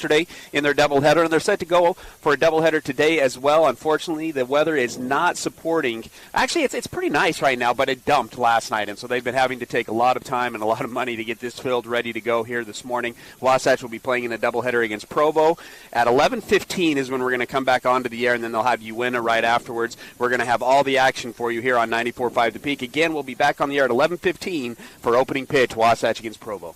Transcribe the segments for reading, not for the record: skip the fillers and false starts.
yesterday in their doubleheader, and they're set to go for a doubleheader today as well. Unfortunately, the weather is not supporting. Actually, it's pretty nice right now, but it dumped last night, and so they've been having to take a lot of time and a lot of money to get this field ready to go here this morning. Wasatch will be playing in a doubleheader against Provo. At 11:15 is when we're going to come back onto the air, and then they'll have Uinta right afterwards. We're going to have all the action for you here on 94.5 The Peak. Again, we'll be back on the air at 11:15 for opening pitch, Wasatch against Provo.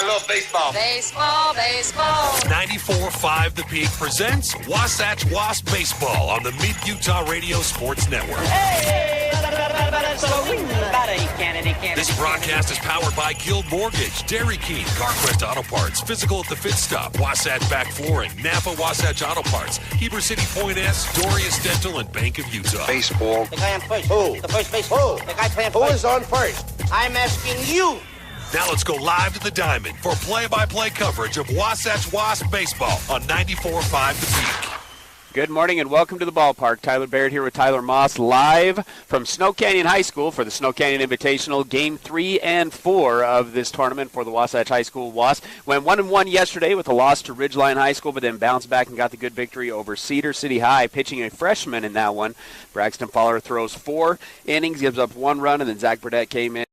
I love baseball. Baseball, baseball. 94.5 The Peak presents Wasatch Wasp Baseball on the Mid-Utah Radio Sports Network. This broadcast is powered by Guild Mortgage, Dairy King, CarQuest Auto Parts, Physical at the Fit Stop, Wasatch Back Flooring, Napa Wasatch Auto Parts, Heber City Point S, Dorius Dental, and Bank of Utah. Baseball. The guy on first. Who? The first base. Who? The guy playing Who first. is on first? I'm asking you. Now let's go live to the Diamond for play-by-play coverage of Wasatch Wasp Baseball on 94.5 The Peak. Good morning and welcome to the ballpark. Tyler Baird here with Tyler Moss live from Snow Canyon High School for the Snow Canyon Invitational Game 3 and 4 of this tournament for the Wasatch High School Wasps. Went 1-1 yesterday with a loss to Ridgeline High School, but then bounced back and got the good victory over Cedar City High, pitching a freshman in that one. Braxton Fowler throws 4 innings, gives up 1 run, and then Zach Burdett came in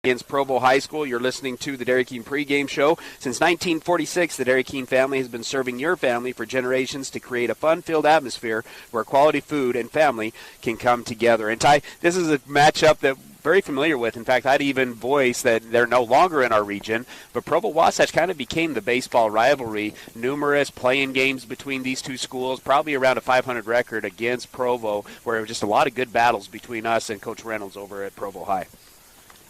against Provo High School. You're listening to the Dairy King pregame show. Since 1946, the Dairy King family has been serving your family for generations to create a fun-filled atmosphere where quality food and family can come together. And Ty, this is a matchup that very familiar with. In fact, I'd even voice that they're no longer in our region, but Provo-Wasatch kind of became the baseball rivalry. Numerous playing games between these two schools, probably around a 500 record against Provo, where it was just a lot of good battles between us and Coach Reynolds over at Provo High.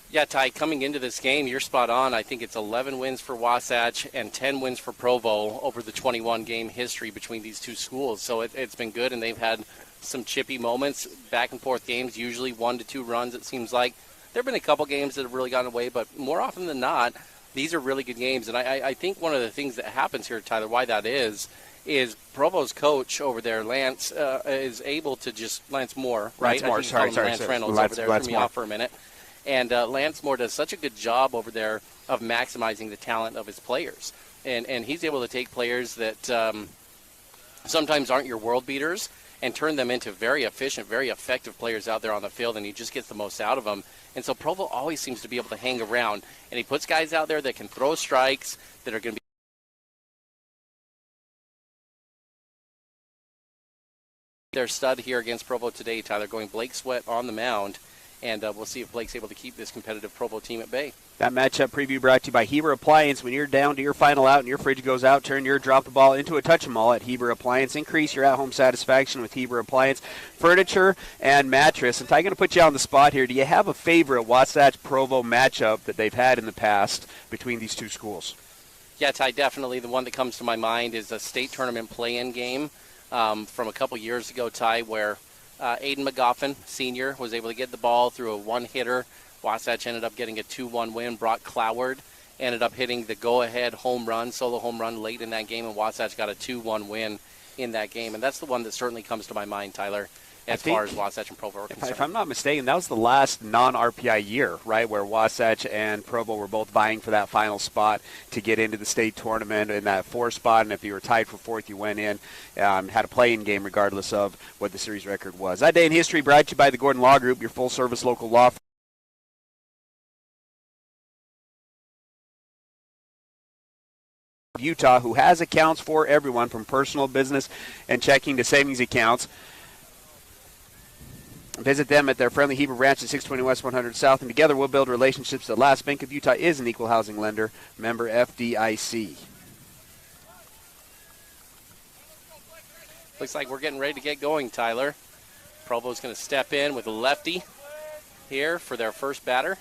Yeah, Ty, coming into this game, you're spot on. I think it's 11 wins for Wasatch and 10 wins for Provo over the 21-game history between these two schools. So it's been good, and they've had some chippy moments, back-and-forth games, usually 1 to 2 runs, it seems like. There have been a couple games that have really gotten away, but more often than not, these are really good games. And I think one of the things that happens here, Tyler, why that is Provo's coach over there, Lance, is able to just – Lance Moore, right? Lance Reynolds over there. Threw me off for a minute. And Lance Moore does such a good job over there of maximizing the talent of his players. And he's able to take players that sometimes aren't your world beaters and turn them into very efficient, very effective players out there on the field, and he just gets the most out of them. And so Provo always seems to be able to hang around. And he puts guys out there that can throw strikes, that are going to be their stud here against Provo today, Tyler, going Blake Sweat on the mound. And we'll see if Blake's able to keep this competitive Provo team at bay. That matchup preview brought to you by Heber Appliance. When you're down to your final out and your fridge goes out, turn your drop the ball into a touch 'em all at Heber Appliance. Increase your at-home satisfaction with Heber Appliance furniture and mattress. And I'm going to put you on the spot here. Do you have a favorite Wasatch-Provo matchup that they've had in the past between these two schools? Yeah, Ty, definitely. The one that comes to my mind is a state tournament play-in game from a couple years ago, Ty, where Aiden McGoffin, senior, was able to get the ball through a one-hitter. Wasatch ended up getting a 2-1 win. Brock Cloward ended up hitting the go-ahead home run, solo home run late in that game, and Wasatch got a 2-1 win in that game. And that's the one that certainly comes to my mind, Tyler, as far as Wasatch and Provo are concerned. If I'm not mistaken, that was the last non-RPI year, right, where Wasatch and Provo were both vying for that final spot to get into the state tournament in that 4th spot, and if you were tied for 4th, you went in, had a play-in game regardless of what the series record was. That day in history brought to you by the Gordon Law Group, your full-service local law firm. Utah, who has accounts for everyone from personal business and checking to savings accounts. Visit them at their friendly Heber branch at 620 West 100 South, and together we'll build relationships that last. Bank of Utah is an equal housing lender, member FDIC. Looks like we're getting ready to get going, Tyler. Provo's going to step in with a lefty here for their first batter.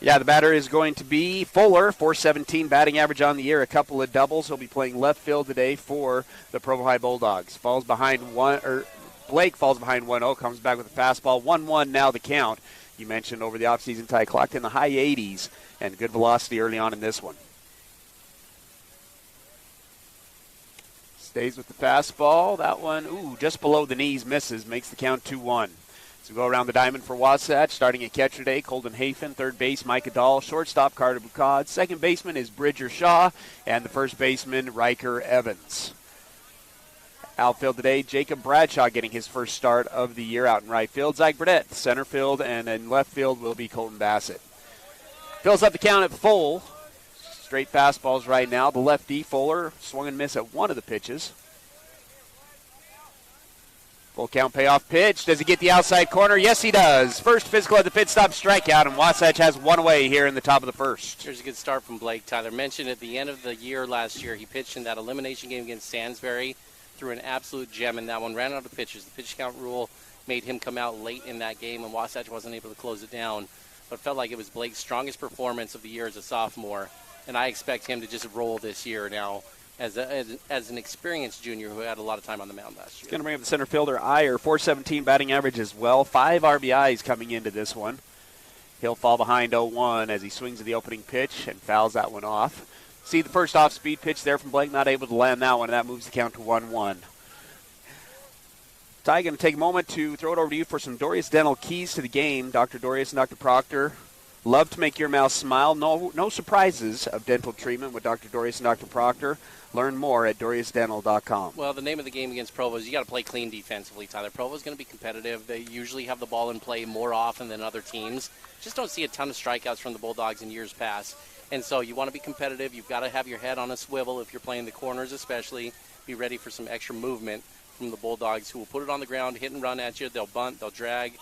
Yeah, the batter is going to be Fuller, .417 batting average on the year, a couple of doubles. He'll be playing left field today for the Provo High Bulldogs. Blake falls behind 1-0, comes back with a fastball. 1-1 now the count. You mentioned over the offseason, Ty, clocked in the high 80s and good velocity early on in this one. Stays with the fastball. That one, just below the knees, misses, makes the count 2-1. So go around the diamond for Wasatch, starting at catcher today, Colton Hafen, third base, Micah Dahl, shortstop, Carter Bucad, second baseman is Bridger Shaw, and the first baseman, Riker Evans. Outfield today, Jacob Bradshaw getting his first start of the year out in right field. Zach Burdett, center field, and in left field will be Colton Bassett. Fills up the count at full. Straight fastballs right now. The lefty, Fuller, swung and missed at one of the pitches. Full count payoff pitch. Does he get the outside corner? Yes, he does. First physical at the pit stop strikeout, and Wasatch has one away here in the top of the first. Here's a good start from Blake. Tyler mentioned at the end of the year last year, he pitched in that elimination game against Salisbury, threw an absolute gem in that one, ran out of pitches. The pitch count rule made him come out late in that game, and Wasatch wasn't able to close it down. But felt like it was Blake's strongest performance of the year as a sophomore, and I expect him to just roll this year now as an experienced junior who had a lot of time on the mound last year. Going to bring up the center fielder, Iyer, 417 batting average as well. 5 RBIs coming into this one. He'll fall behind 0-1 as he swings at the opening pitch and fouls that one off. See the first off-speed pitch there from Blake, not able to land that one, and that moves the count to 1-1. Ty, going to take a moment to throw it over to you for some Dorius Dental keys to the game. Dr. Dorius and Dr. Proctor love to make your mouth smile. No surprises of dental treatment with Dr. Dorius and Dr. Proctor. Learn more at DoriusDental.com. Well, the name of the game against Provo is you got to play clean defensively, Tyler. Provo's going to be competitive. They usually have the ball in play more often than other teams. Just don't see a ton of strikeouts from the Bulldogs in years past. And so you want to be competitive. You've got to have your head on a swivel if you're playing the corners especially. Be ready for some extra movement from the Bulldogs who will put it on the ground, hit and run at you. They'll bunt, they'll drag.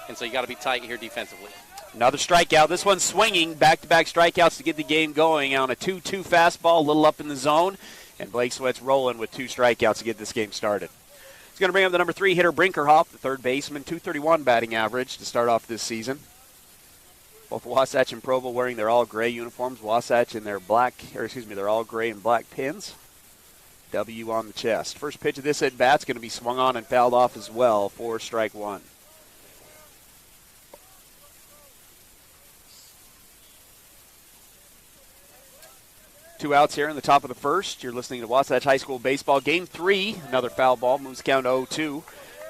And so you got to be tight here defensively. Another strikeout. This one's swinging. Back-to-back strikeouts to get the game going on a 2-2 fastball, a little up in the zone. And Blake Sweat's rolling with 2 strikeouts to get this game started. He's going to bring up the number 3 hitter, Brinkerhoff, the third baseman, 231 batting average to start off this season. Both Wasatch and Provo wearing their all-gray uniforms. Wasatch in their their all-gray and black pins. W on the chest. First pitch of this at-bat's going to be swung on and fouled off as well for strike 1. Two outs here in the top of the first. You're listening to Wasatch High School Baseball. Game 3, another foul ball, moves the count to 0-2.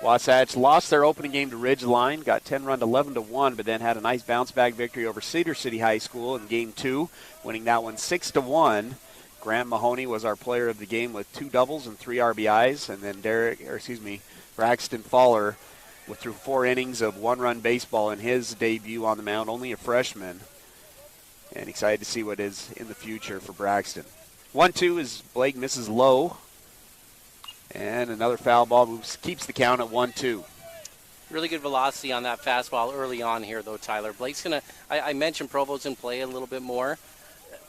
Wasatch lost their opening game to Ridgeline, got 10-run 11-1, but then had a nice bounce-back victory over Cedar City High School in Game 2, winning that one 6-1. Graham Mahoney was our player of the game with 2 doubles and 3 RBIs, and then Braxton Faller through 4 innings of 1-run baseball in his debut on the mound, only a freshman. And excited to see what is in the future for Braxton. 1-2 as Blake misses low. And another foul ball keeps the count at 1-2. Really good velocity on that fastball early on here, though, Tyler. Blake's going to – I mentioned Provo's in play a little bit more.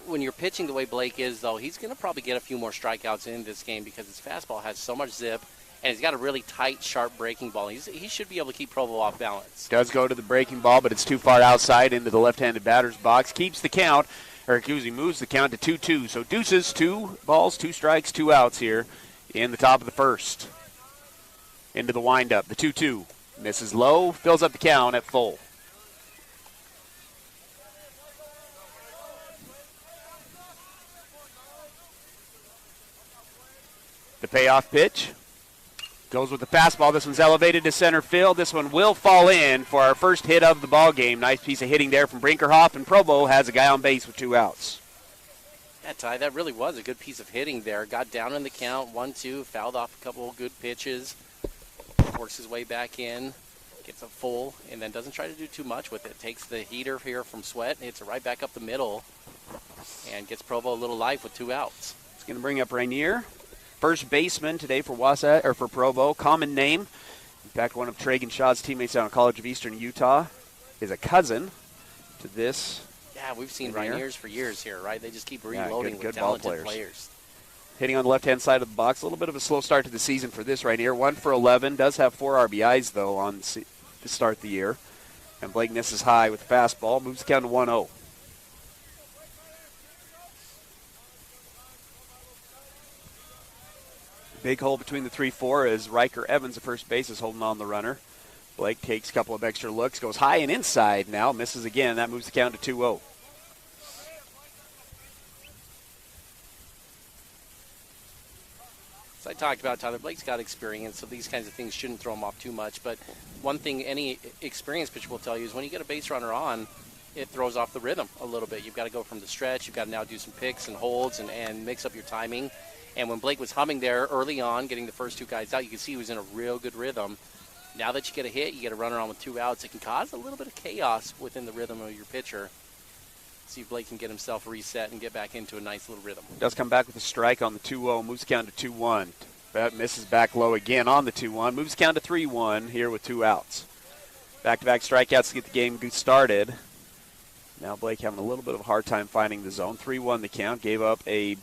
When you're pitching the way Blake is, though, he's going to probably get a few more strikeouts in this game because his fastball has so much zip. And he's got a really tight, sharp breaking ball. He should be able to keep Provo off balance. Does go to the breaking ball, but it's too far outside into the left-handed batter's box. Keeps the count, moves the count to 2-2. So deuces, 2 balls, 2 strikes, 2 outs here in the top of the first. Into the windup, the 2-2. Misses low, fills up the count at full. The payoff pitch. Goes with the fastball. This one's elevated to center field. This one will fall in for our first hit of the ball game. Nice piece of hitting there from Brinkerhoff, and Provo has a guy on base with 2 outs. Yeah, Ty, that really was a good piece of hitting there. Got down in the count, 1-2, fouled off a couple of good pitches, works his way back in, gets a full, and then doesn't try to do too much with it. Takes the heater here from Sweat, hits it right back up the middle, and gets Provo a little life with 2 outs. It's going to bring up Rainier. First baseman today for for Provo. Common name. In fact, one of Tragan Shaw's teammates down at College of Eastern Utah is a cousin to this. Yeah, we've seen Rainiers for years here, right? They just keep reloading good with talented players. Hitting on the left-hand side of the box. A little bit of a slow start to the season for this Rainier. 1 for 11. Does have 4 RBIs, though, to start the year. And Blake misses high with the fastball. Moves the count to 1-0. Big hole between the 3-4 as Riker Evans, at first base, is holding on the runner. Blake takes a couple of extra looks, goes high and inside now, misses again. That moves the count to 2-0. As I talked about, Tyler, Blake's got experience, so these kinds of things shouldn't throw him off too much. But one thing any experienced pitcher will tell you is when you get a base runner on, it throws off the rhythm a little bit. You've got to go from the stretch. You've got to now do some picks and holds and mix up your timing. And when Blake was humming there early on, getting the first 2 guys out, you could see he was in a real good rhythm. Now that you get a hit, you get a runner on with 2 outs, it can cause a little bit of chaos within the rhythm of your pitcher. See if Blake can get himself reset and get back into a nice little rhythm. Does come back with a strike on the 2-0, moves the count to 2-1. misses back low again on the 2-1. Moves count to 3-1 here with 2 outs. Back-to-back strikeouts to get the game started. Now Blake having a little bit of a hard time finding the zone. 3-1 the count. Gave up a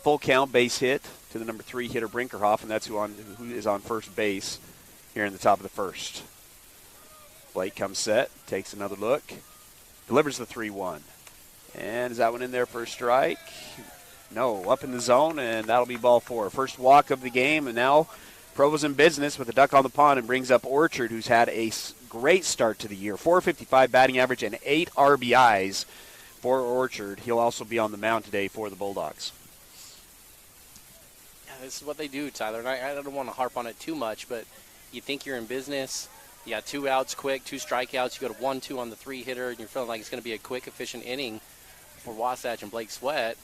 full count base hit to the number 3 hitter Brinkerhoff, and that's who is on first base here in the top of the first. Blake comes set, takes another look, delivers the 3-1. And is that one in there for a strike? No, up in the zone, and that'll be ball 4. First walk of the game, and now Provo's in business with a duck on the pond and brings up Orchard, who's had a great start to the year. .455 batting average and 8 RBIs for Orchard. He'll also be on the mound today for the Bulldogs. Yeah, this is what they do, Tyler. And I don't want to harp on it too much, but you think you're in business. You got 2 outs quick, 2 strikeouts. You go to 1-2 on the 3 hitter, and you're feeling like it's going to be a quick, efficient inning for Wasatch and Blake Sweat.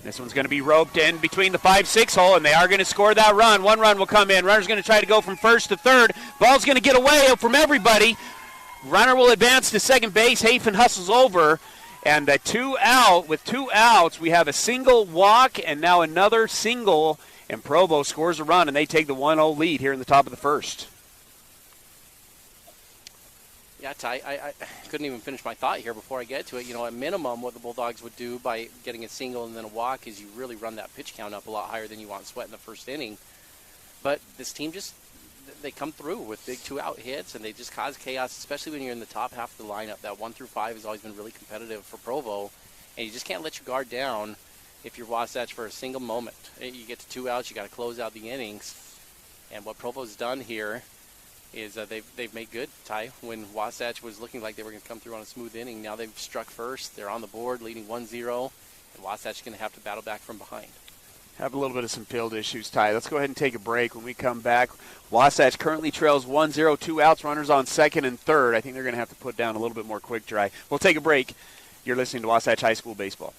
This one's going to be roped in between the 5-6 hole, and they are going to score that run. 1 run will come in. Runner's going to try to go from first to third. Ball's going to get away from everybody. Runner will advance to second base. Hafen hustles over. And with 2 outs, we have a single walk and now another single. And Provo scores a run, and they take the 1-0 lead here in the top of the first. Yeah, Ty, I couldn't even finish my thought here before I get to it. You know, at minimum, what the Bulldogs would do by getting a single and then a walk is you really run that pitch count up a lot higher than you want Sweat in the first inning. But this team they come through with big 2-out hits, and they just cause chaos, especially when you're in the top half of the lineup. That 1 through 5 has always been really competitive for Provo, and you just can't let your guard down if you're Wasatch for a single moment. You get to 2 outs, you got to close out the innings. And what Provo's done here is they've made good, Ty. When Wasatch was looking like they were going to come through on a smooth inning, now they've struck first. They're on the board, leading 1-0, and Wasatch is going to have to battle back from behind. Have a little bit of some field issues, Ty. Let's go ahead and take a break. When we come back, Wasatch currently trails 1-0, 2 outs, runners on second and third. I think they're going to have to put down a little bit more quick dry. We'll take a break. You're listening to Wasatch High School Baseball.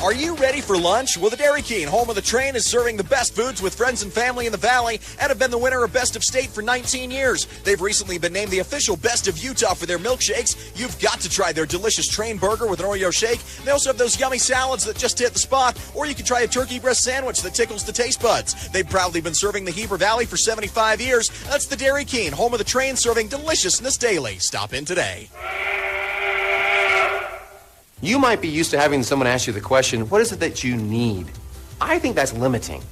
Are you ready for lunch? Well, the Dairy King, home of the train, is serving the best foods with friends and family in the Valley and have been the winner of Best of State for 19 years. They've recently been named the official Best of Utah for their milkshakes. You've got to try their delicious train burger with an Oreo shake. They also have those yummy salads that just hit the spot, or you can try a turkey breast sandwich that tickles the taste buds. They've proudly been serving the Heber Valley for 75 years. That's the Dairy King, home of the train, serving deliciousness daily. Stop in today. You might be used to having someone ask you the question, what is it that you need? I think that's limiting.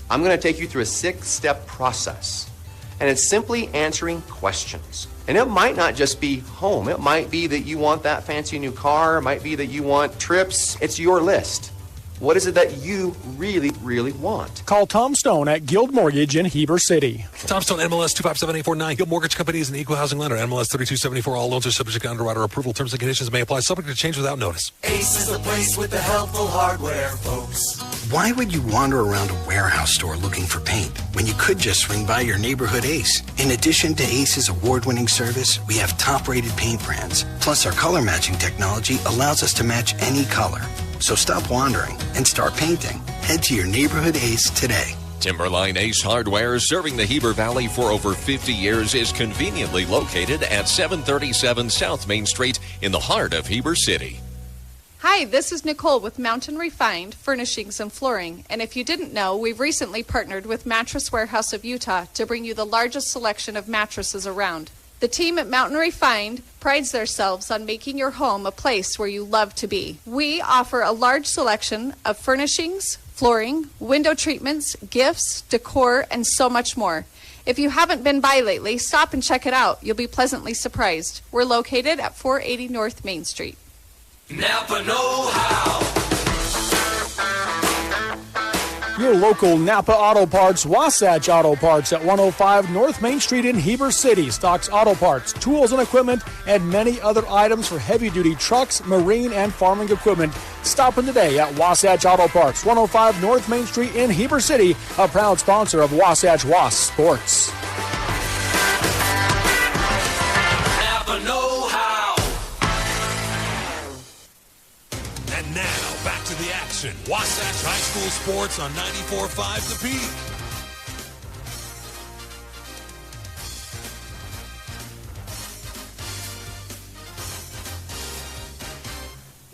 I'm going to take you through a 6-step process. And it's simply answering questions. And it might not just be home. It might be that you want that fancy new car. It might be that you want trips. It's your list. What is it that you really, really want? Call Tom Stone at Guild Mortgage in Heber City. Tom Stone, MLS 257849. Guild Mortgage Company is an equal housing lender. MLS 3274. All loans are subject to underwriter approval. Terms and conditions may apply. Subject to change without notice. Ace is the place with the helpful hardware, folks. Why would you wander around a warehouse store looking for paint when you could just swing by your neighborhood Ace? In addition to Ace's award-winning service, we have top-rated paint brands. Plus, our color matching technology allows us to match any color. So stop wandering and start painting. Head to your neighborhood Ace today. Timberline Ace Hardware, serving the Heber Valley for over 50 years, is conveniently located at 737 South Main Street in the heart of Heber City. Hi, this is Nicole with Mountain Refined Furnishings and Flooring. And if you didn't know, we've recently partnered with Mattress Warehouse of Utah to bring you the largest selection of mattresses around. The team at Mountain Refined prides themselves on making your home a place where you love to be. We offer a large selection of furnishings, flooring, window treatments, gifts, decor, and so much more. If you haven't been by lately, stop and check it out. You'll be pleasantly surprised. We're located at 480 North Main Street. Napa know-how. Your local Napa Auto Parts, Wasatch Auto Parts at 105 North Main Street in Heber City stocks auto parts, tools and equipment, and many other items for heavy-duty trucks, marine, and farming equipment. Stop in today at Wasatch Auto Parts, 105 North Main Street in Heber City, a proud sponsor of Wasatch Wasp Sports. Napa know-how. And now, back to the action. Wasatch High School Sports on 94.5 The Peak.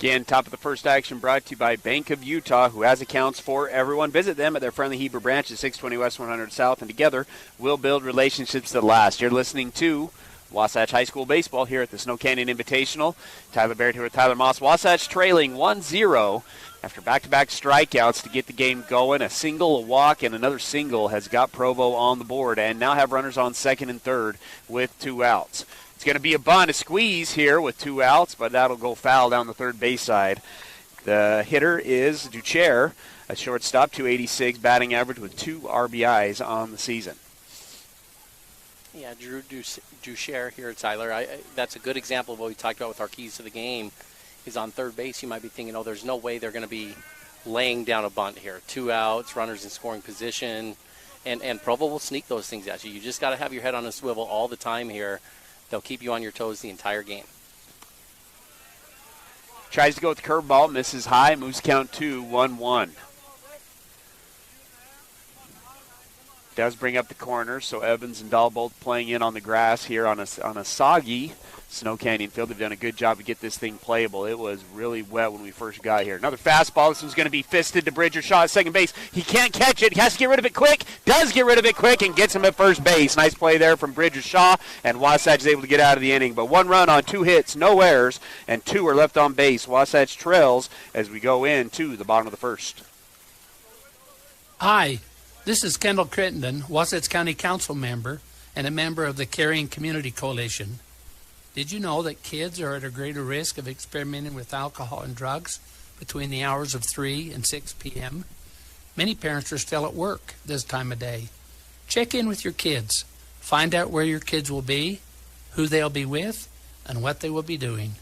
Again, top of the first action brought to you by Bank of Utah, who has accounts for everyone. Visit them at their friendly Heber branch at 620 West 100 South, and together we'll build relationships that last. You're listening to Wasatch High School Baseball here at the Snow Canyon Invitational. Tyler Barrett here with Tyler Moss. Wasatch trailing 1-0 after back-to-back strikeouts to get the game going. A single, a walk, and another single has got Provo on the board, and now have runners on second and third with 2 outs. It's going to be a bunt, a squeeze here with 2 outs, but that'll go foul down the third base side. The hitter is Ducher, a shortstop, 286 batting average with 2 RBIs on the season. Yeah, Drew Ducher here, Tyler. That's a good example of what we talked about with our keys to the game. Is on third base, you might be thinking, oh, there's no way they're going to be laying down a bunt here. 2 outs, runners in scoring position, and Provo will sneak those things at you. You just got to have your head on a swivel all the time here. They'll keep you on your toes the entire game. Tries to go with the curveball, misses high, moves count to 1-1. Does bring up the corner, so Evans and Dahl both playing in on the grass here on a soggy Snow Canyon field. They've done a good job to get this thing playable. It was really wet when we first got here. Another fastball. This one's going to be fisted to Bridger Shaw at second base. He can't catch it. He has to get rid of it quick. Does get rid of it quick and gets him at first base. Nice play there from Bridger Shaw, and Wasatch is able to get out of the inning. But 1 run on 2 hits, no errors, and 2 are left on base. Wasatch trails as we go into the bottom of the first. Hi, this is Kendall Crittenden, Wasatch County Council member and a member of the Caring Community Coalition. Did you know that kids are at a greater risk of experimenting with alcohol and drugs between the hours of 3 and 6 p.m.? Many parents are still at work this time of day. Check in with your kids. Find out where your kids will be, who they'll be with, and what they will be doing.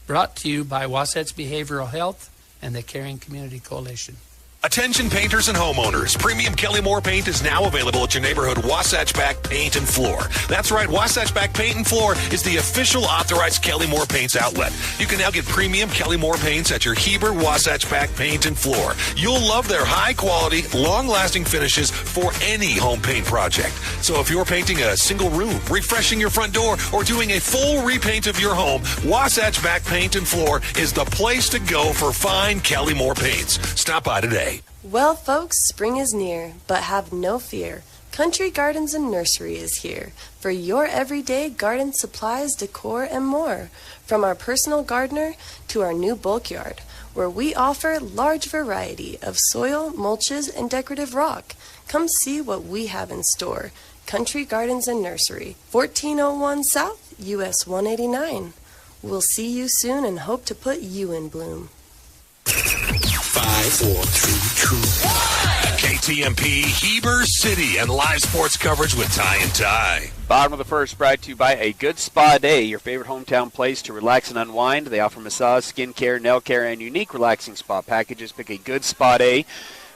Brought to you by Wasatch Behavioral Health and the Caring Community Coalition. Attention painters and homeowners. Premium Kelly Moore paint is now available at your neighborhood Wasatch Back Paint and Floor. That's right, Wasatch Back Paint and Floor is the official authorized Kelly Moore Paints outlet. You can now get premium Kelly Moore paints at your Heber Wasatch Back Paint and Floor. You'll love their high quality, long-lasting finishes for any home paint project. So if you're painting a single room, refreshing your front door, or doing a full repaint of your home, Wasatch Back Paint and Floor is the place to go for fine Kelly Moore paints. Stop by today. Well, folks, spring is near, but have no fear. Country Gardens and Nursery is here for your everyday garden supplies, decor, and more. From our personal gardener to our new bulk yard, where we offer large variety of soil, mulches, and decorative rock. Come see what we have in store. Country Gardens and Nursery, 1401 South, US 189. We'll see you soon and hope to put you in bloom. 5, 4, 3, 2, 1. KTMP, Heber City, and live sports coverage with Ty and Ty. Bottom of the first brought to you by A Good Spa Day, your favorite hometown place to relax and unwind. They offer massage, skin care, nail care, and unique relaxing spa packages. Pick A Good Spa Day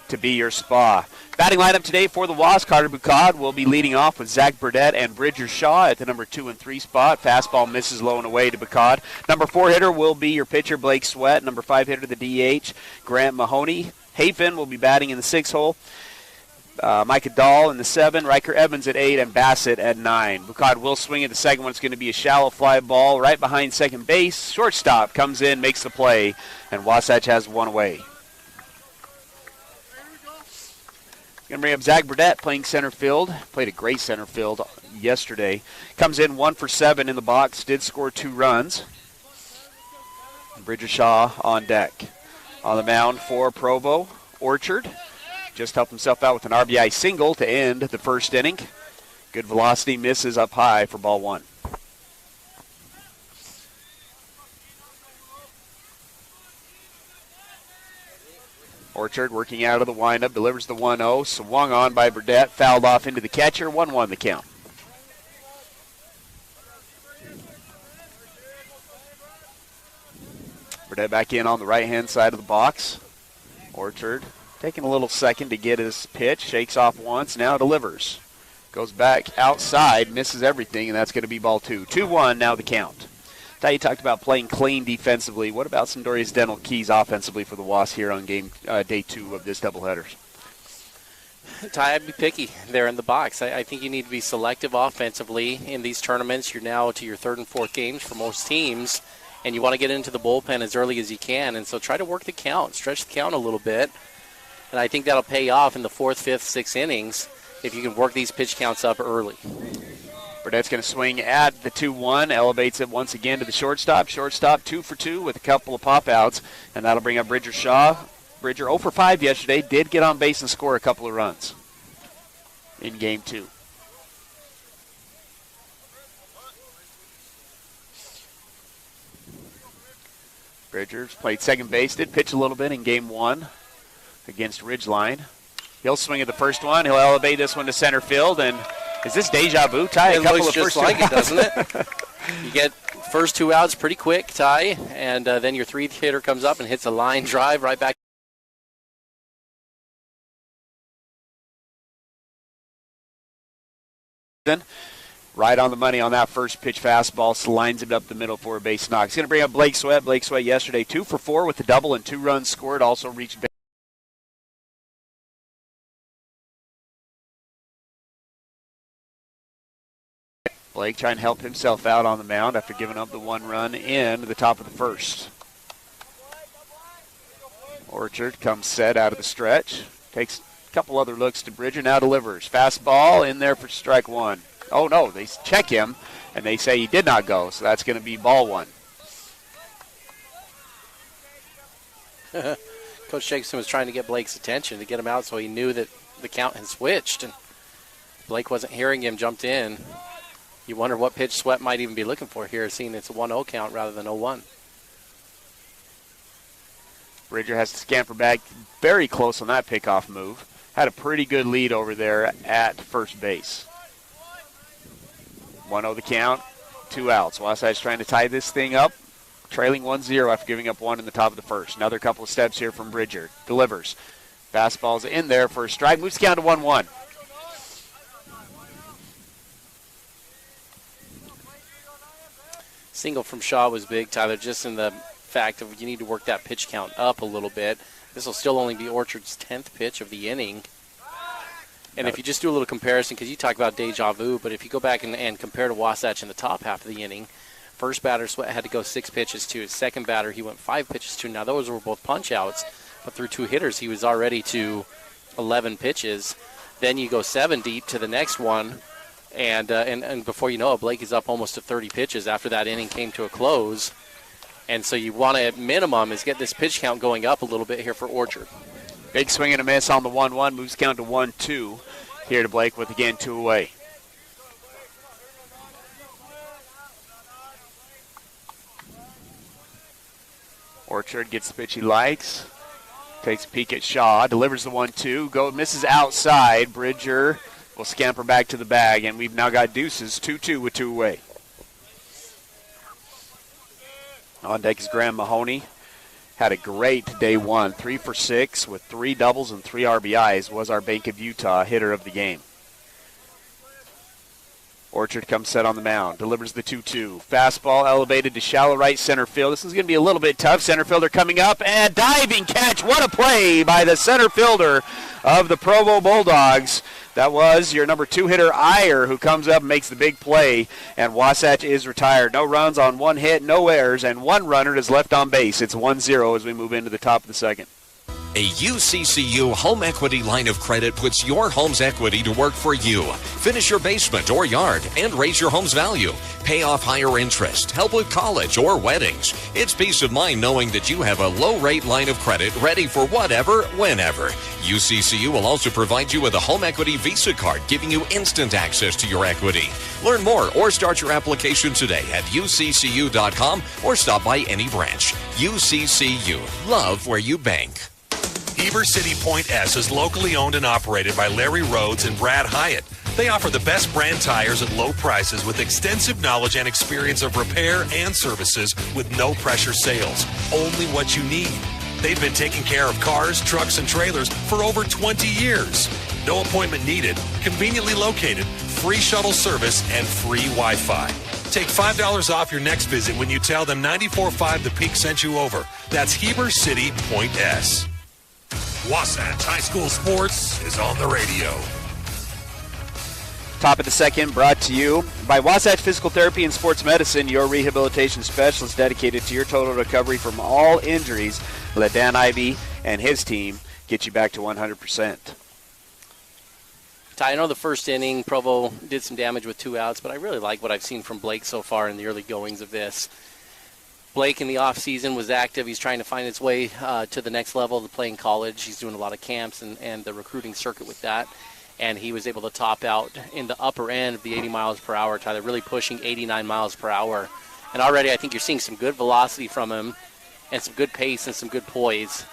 to be your spa. Batting lineup today for the Wasp, Carter Bucad will be leading off with Zach Burdett and Bridger Shaw at the number 2 and 3 spot. Fastball misses low and away to Bucad. Number 4 hitter will be your pitcher, Blake Sweat. Number 5 hitter, the DH, Grant Mahoney. Hafen will be batting in the 6 hole. Micah Dahl in the 7, Riker Evans at 8, and Bassett at 9. Bucad will swing at the second one. It's going to be a shallow fly ball right behind second base. Shortstop comes in, makes the play, and Wasatch has 1 away. Going to bring up Zach Burdett playing center field. Played a great center field yesterday. Comes in 1 for 7 in the box. Did score 2 runs. Bridger Shaw on deck. On the mound for Provo, Orchard. Just helped himself out with an RBI single to end the first inning. Good velocity, misses up high for ball 1. Orchard working out of the windup, delivers the 1-0. Swung on by Burdett, fouled off into the catcher, 1-1 the count. Burdett back in on the right-hand side of the box. Orchard taking a little second to get his pitch, shakes off once, now delivers. Goes back outside, misses everything, and that's going to be ball 2. 2-1 now the count. Ty, you talked about playing clean defensively. What about Sindoria's Dental Keys offensively for the Wasps here on game day 2 of this doubleheader? Ty, I'd be picky there in the box. I think you need to be selective offensively in these tournaments. You're now to your 3rd and 4th games for most teams, and you want to get into the bullpen as early as you can. And so try to work the count, stretch the count a little bit. And I think that'll pay off in the 4th, 5th, 6th innings if you can work these pitch counts up early. Burnett's going to swing at the 2-1, elevates it once again to the shortstop. Shortstop 2 for 2 with a couple of pop-outs, and that'll bring up Bridger Shaw. Bridger 0 for 5 yesterday, did get on base and score a couple of runs in Game 2. Bridger's played second base, did pitch a little bit in Game 1 against Ridgeline. He'll swing at the first one. He'll elevate this one to center field. And is this deja vu, Ty? It looks just like it, doesn't it? You get first 2 outs pretty quick, Ty, and then your 3rd hitter comes up and hits a line drive right back. Right on the money on that first pitch fastball, lines it up the middle for a base knock. He's going to bring up Blake Sweat. Blake Sweat yesterday 2 for 4 with the double and 2 runs scored. Also reached base. Blake trying to help himself out on the mound after giving up the 1 run in the top of the first. Orchard comes set out of the stretch. Takes a couple other looks to Bridger. Now delivers. Fastball in there for strike 1. Oh, no, they check him, and they say he did not go, so that's going to be ball 1. Coach Jacobson was trying to get Blake's attention to get him out so he knew that the count had switched, and Blake wasn't hearing him, jumped in. You wonder what pitch Sweat might even be looking for here, seeing it's a 1-0 count rather than 0-1. Bridger has to scamper back very close on that pickoff move. Had a pretty good lead over there at first base. 1-0 the count, 2 outs. Wasatch trying to tie this thing up, trailing 1-0 after giving up 1 in the top of the first. Another couple of steps here from Bridger. Delivers. Fastball's in there for a strike. Moves the count to 1-1. Single from Shaw was big, Tyler, just in the fact of you need to work that pitch count up a little bit. This will still only be Orchard's 10th pitch of the inning. And if you just do a little comparison, because you talk about deja vu, but if you go back and compare to Wasatch in the top half of the inning, first batter Sweat had to go 6 pitches to. His second batter he went 5 pitches to. Now those were both punch outs, but through 2 hitters he was already to 11 pitches. Then you go 7 deep to the next one, and before you know it, Blake is up almost to 30 pitches after that inning came to a close. And so you want to, at minimum, is get this pitch count going up a little bit here for Orchard. Big swing and a miss on the 1-1. Moves count to 1-2 here to Blake with, again, 2 away. Orchard gets the pitch he likes. Takes a peek at Shaw. Delivers the 1-2. Misses outside. Bridger will scamper back to the bag. And we've now got deuces. 2-2 with 2 away. On deck is Graham Mahoney. Had a great day 1, 3 for 6 with 3 doubles and 3 RBIs. Was our Bank of Utah hitter of the game. Orchard comes set on the mound. Delivers the 2-2. Fastball elevated to shallow right center field. This is going to be a little bit tough. Center fielder coming up and diving catch. What a play by the center fielder of the Provo Bulldogs. That was your number 2 hitter, Iyer, who comes up and makes the big play, and Wasatch is retired. No runs on 1 hit, no errors, and 1 runner is left on base. It's 1-0 as we move into the top of the second. A UCCU home equity line of credit puts your home's equity to work for you. Finish your basement or yard and raise your home's value. Pay off higher interest, help with college or weddings. It's peace of mind knowing that you have a low-rate line of credit ready for whatever, whenever. UCCU will also provide you with a home equity Visa card, giving you instant access to your equity. Learn more or start your application today at uccu.com or stop by any branch. UCCU. Love where you bank. Heber City Point S is locally owned and operated by Larry Rhodes and Brad Hyatt. They offer the best brand tires at low prices with extensive knowledge and experience of repair and services with no-pressure sales. Only what you need. They've been taking care of cars, trucks, and trailers for over 20 years. No appointment needed, conveniently located, free shuttle service, and free Wi-Fi. Take $5 off your next visit when you tell them 94.5 The Peak sent you over. That's Heber City Point S. Wasatch High School Sports is on the radio. Top of the second, brought to you by Wasatch Physical Therapy and Sports Medicine, your rehabilitation specialist dedicated to your total recovery from all injuries. Let Dan Ivey and his team get you back to 100%. Ty, I know the first inning, Provo did some damage with 2 outs, but I really like what I've seen from Blake so far in the early goings of this. Blake in the offseason was active. He's trying to find his way to the next level to play in college. He's doing a lot of camps and the recruiting circuit with that. And he was able to top out in the upper end of the 80 miles per hour, Tyler, really pushing 89 miles per hour. And already I think you're seeing some good velocity from him and some good pace and some good poise.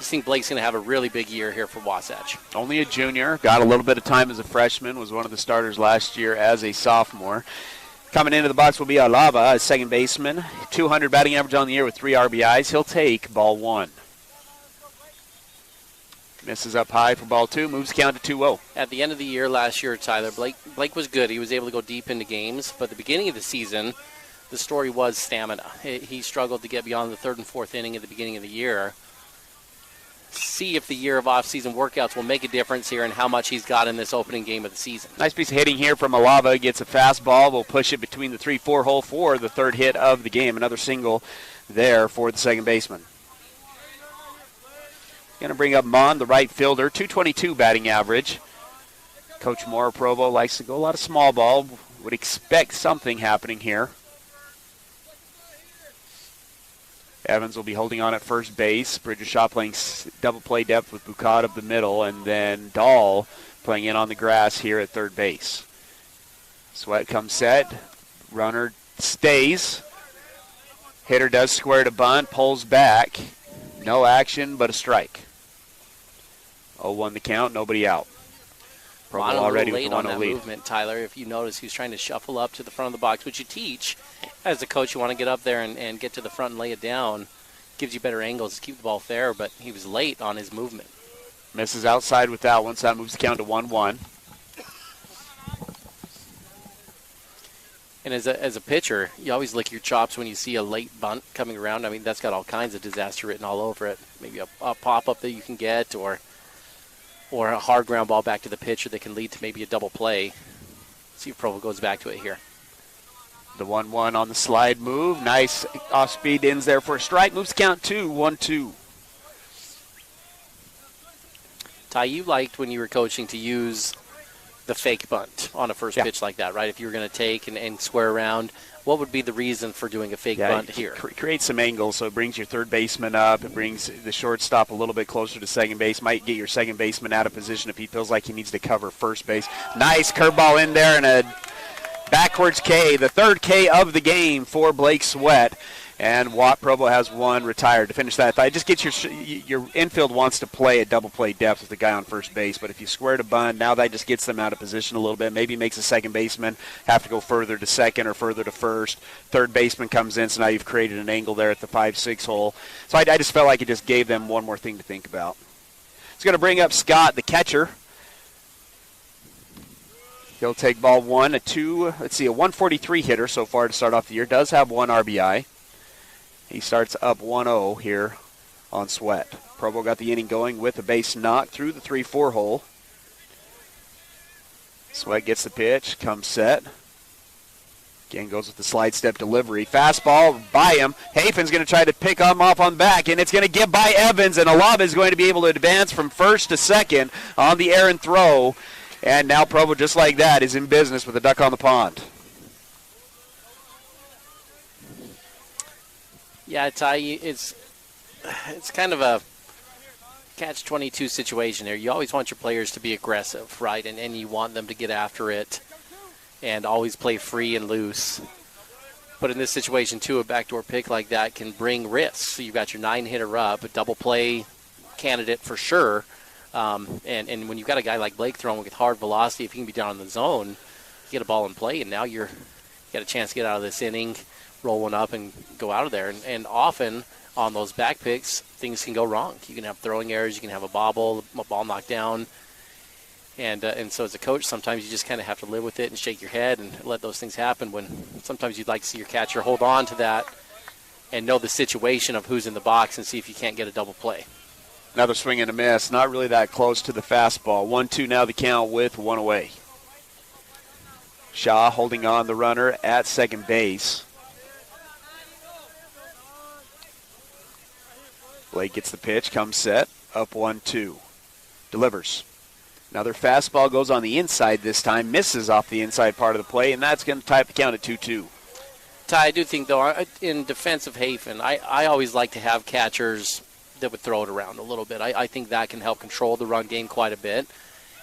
I think Blake's going to have a really big year here for Wasatch. Only a junior, got a little bit of time as a freshman, was one of the starters last year as a sophomore. Coming into the box will be Alava, a second baseman, 200 batting average on the year with 3 RBIs. He'll take ball 1. Misses up high for ball 2, moves count to 2-0. At the end of the year last year, Tyler, Blake was good. He was able to go deep into games, but at the beginning of the season, the story was stamina. He struggled to get beyond the 3rd and 4th inning at the beginning of the year. See if the year of off-season workouts will make a difference here and how much he's got in this opening game of the season. Nice piece of hitting here from Alava. Gets a fastball. Will push it between the 3-4 hole for the 3rd hit of the game. Another single there for the second baseman. Going to bring up Mon, the right fielder, 222 batting average. Coach Moore, Provo, likes to go a lot of small ball. Would expect something happening here. Evans will be holding on at first base. Bridger Shaw playing double play depth with Bucad up the middle, and then Dahl playing in on the grass here at third base. Sweat comes set. Runner stays. Hitter does square to bunt, pulls back. No action, but a strike. 0-1 the count, nobody out. Provo already late on that movement, Tyler. If you notice, he was trying to shuffle up to the front of the box, which you teach. As a coach, you want to get up there and get to the front and lay it down. Gives you better angles to keep the ball fair, but he was late on his movement. Misses outside with that one, so that moves the count to 1-1. And as a pitcher, you always lick your chops when you see a late bunt coming around. I mean, that's got all kinds of disaster written all over it. Maybe a pop-up that you can get or a hard ground ball back to the pitcher that can lead to maybe a double play. See if Provo goes back to it here. The 1-1 on the slide move. Nice off-speed ends there for a strike. Moves count to 1-2. Ty, you liked when you were coaching to use the fake bunt on a first pitch like that, right? If you were going to take and square around, what would be the reason for doing a fake bunt here? Create some angles, so it brings your third baseman up. It brings the shortstop a little bit closer to second base. Might get your second baseman out of position if he feels like he needs to cover first base. Nice curveball in there and a backwards K, the 3rd K of the game for Blake Sweat. And Watt Provo has 1 retired. To finish that, I just get your infield wants to play at double play depth with the guy on first base, but if you square to bunt, now that just gets them out of position a little bit. Maybe makes a second baseman have to go further to second or further to first. Third baseman comes in, so now you've created an angle there at the 5-6 hole. So I just felt like it just gave them one more thing to think about. It's going to bring up Scott, the catcher. He'll take ball 1, a 143 hitter so far to start off the year. Does have 1 RBI. He starts up 1-0 here on Sweat. Provo got the inning going with a base knock through the 3-4 hole. Sweat gets the pitch, comes set. Again, goes with the slide step delivery. Fastball by him. Hafen's going to try to pick him off on back, and it's going to get by Evans, and Alava is going to be able to advance from first to second on the errant throw. And now Provo, just like that, is in business with a duck on the pond. Yeah, Ty, it's kind of a catch-22 situation here. You always want your players to be aggressive, right? And you want them to get after it and always play free and loose. But in this situation, too, a backdoor pick like that can bring risks. So you've got your 9-hitter up, a double play candidate for sure. And when you've got a guy like Blake throwing with hard velocity, if he can be down in the zone, you get a ball in play, and now you got a chance to get out of this inning, roll one up, and go out of there. And often on those back picks, things can go wrong. You can have throwing errors, you can have a bobble, a ball knocked down. And so as a coach, sometimes you just kind of have to live with it and shake your head and let those things happen when sometimes you'd like to see your catcher hold on to that and know the situation of who's in the box and see if you can't get a double play. Another swing and a miss. Not really that close to the fastball. 1-2 now the count with 1 away. Shaw holding on the runner at second base. Blake gets the pitch, comes set, up 1-2. Delivers. Another fastball goes on the inside this time, misses off the inside part of the play, and that's going to tie up the count at 2-2. Ty, I do think, though, in defense of Hafen, I always like to have catchers that would throw it around a little bit. I think that can help control the run game quite a bit.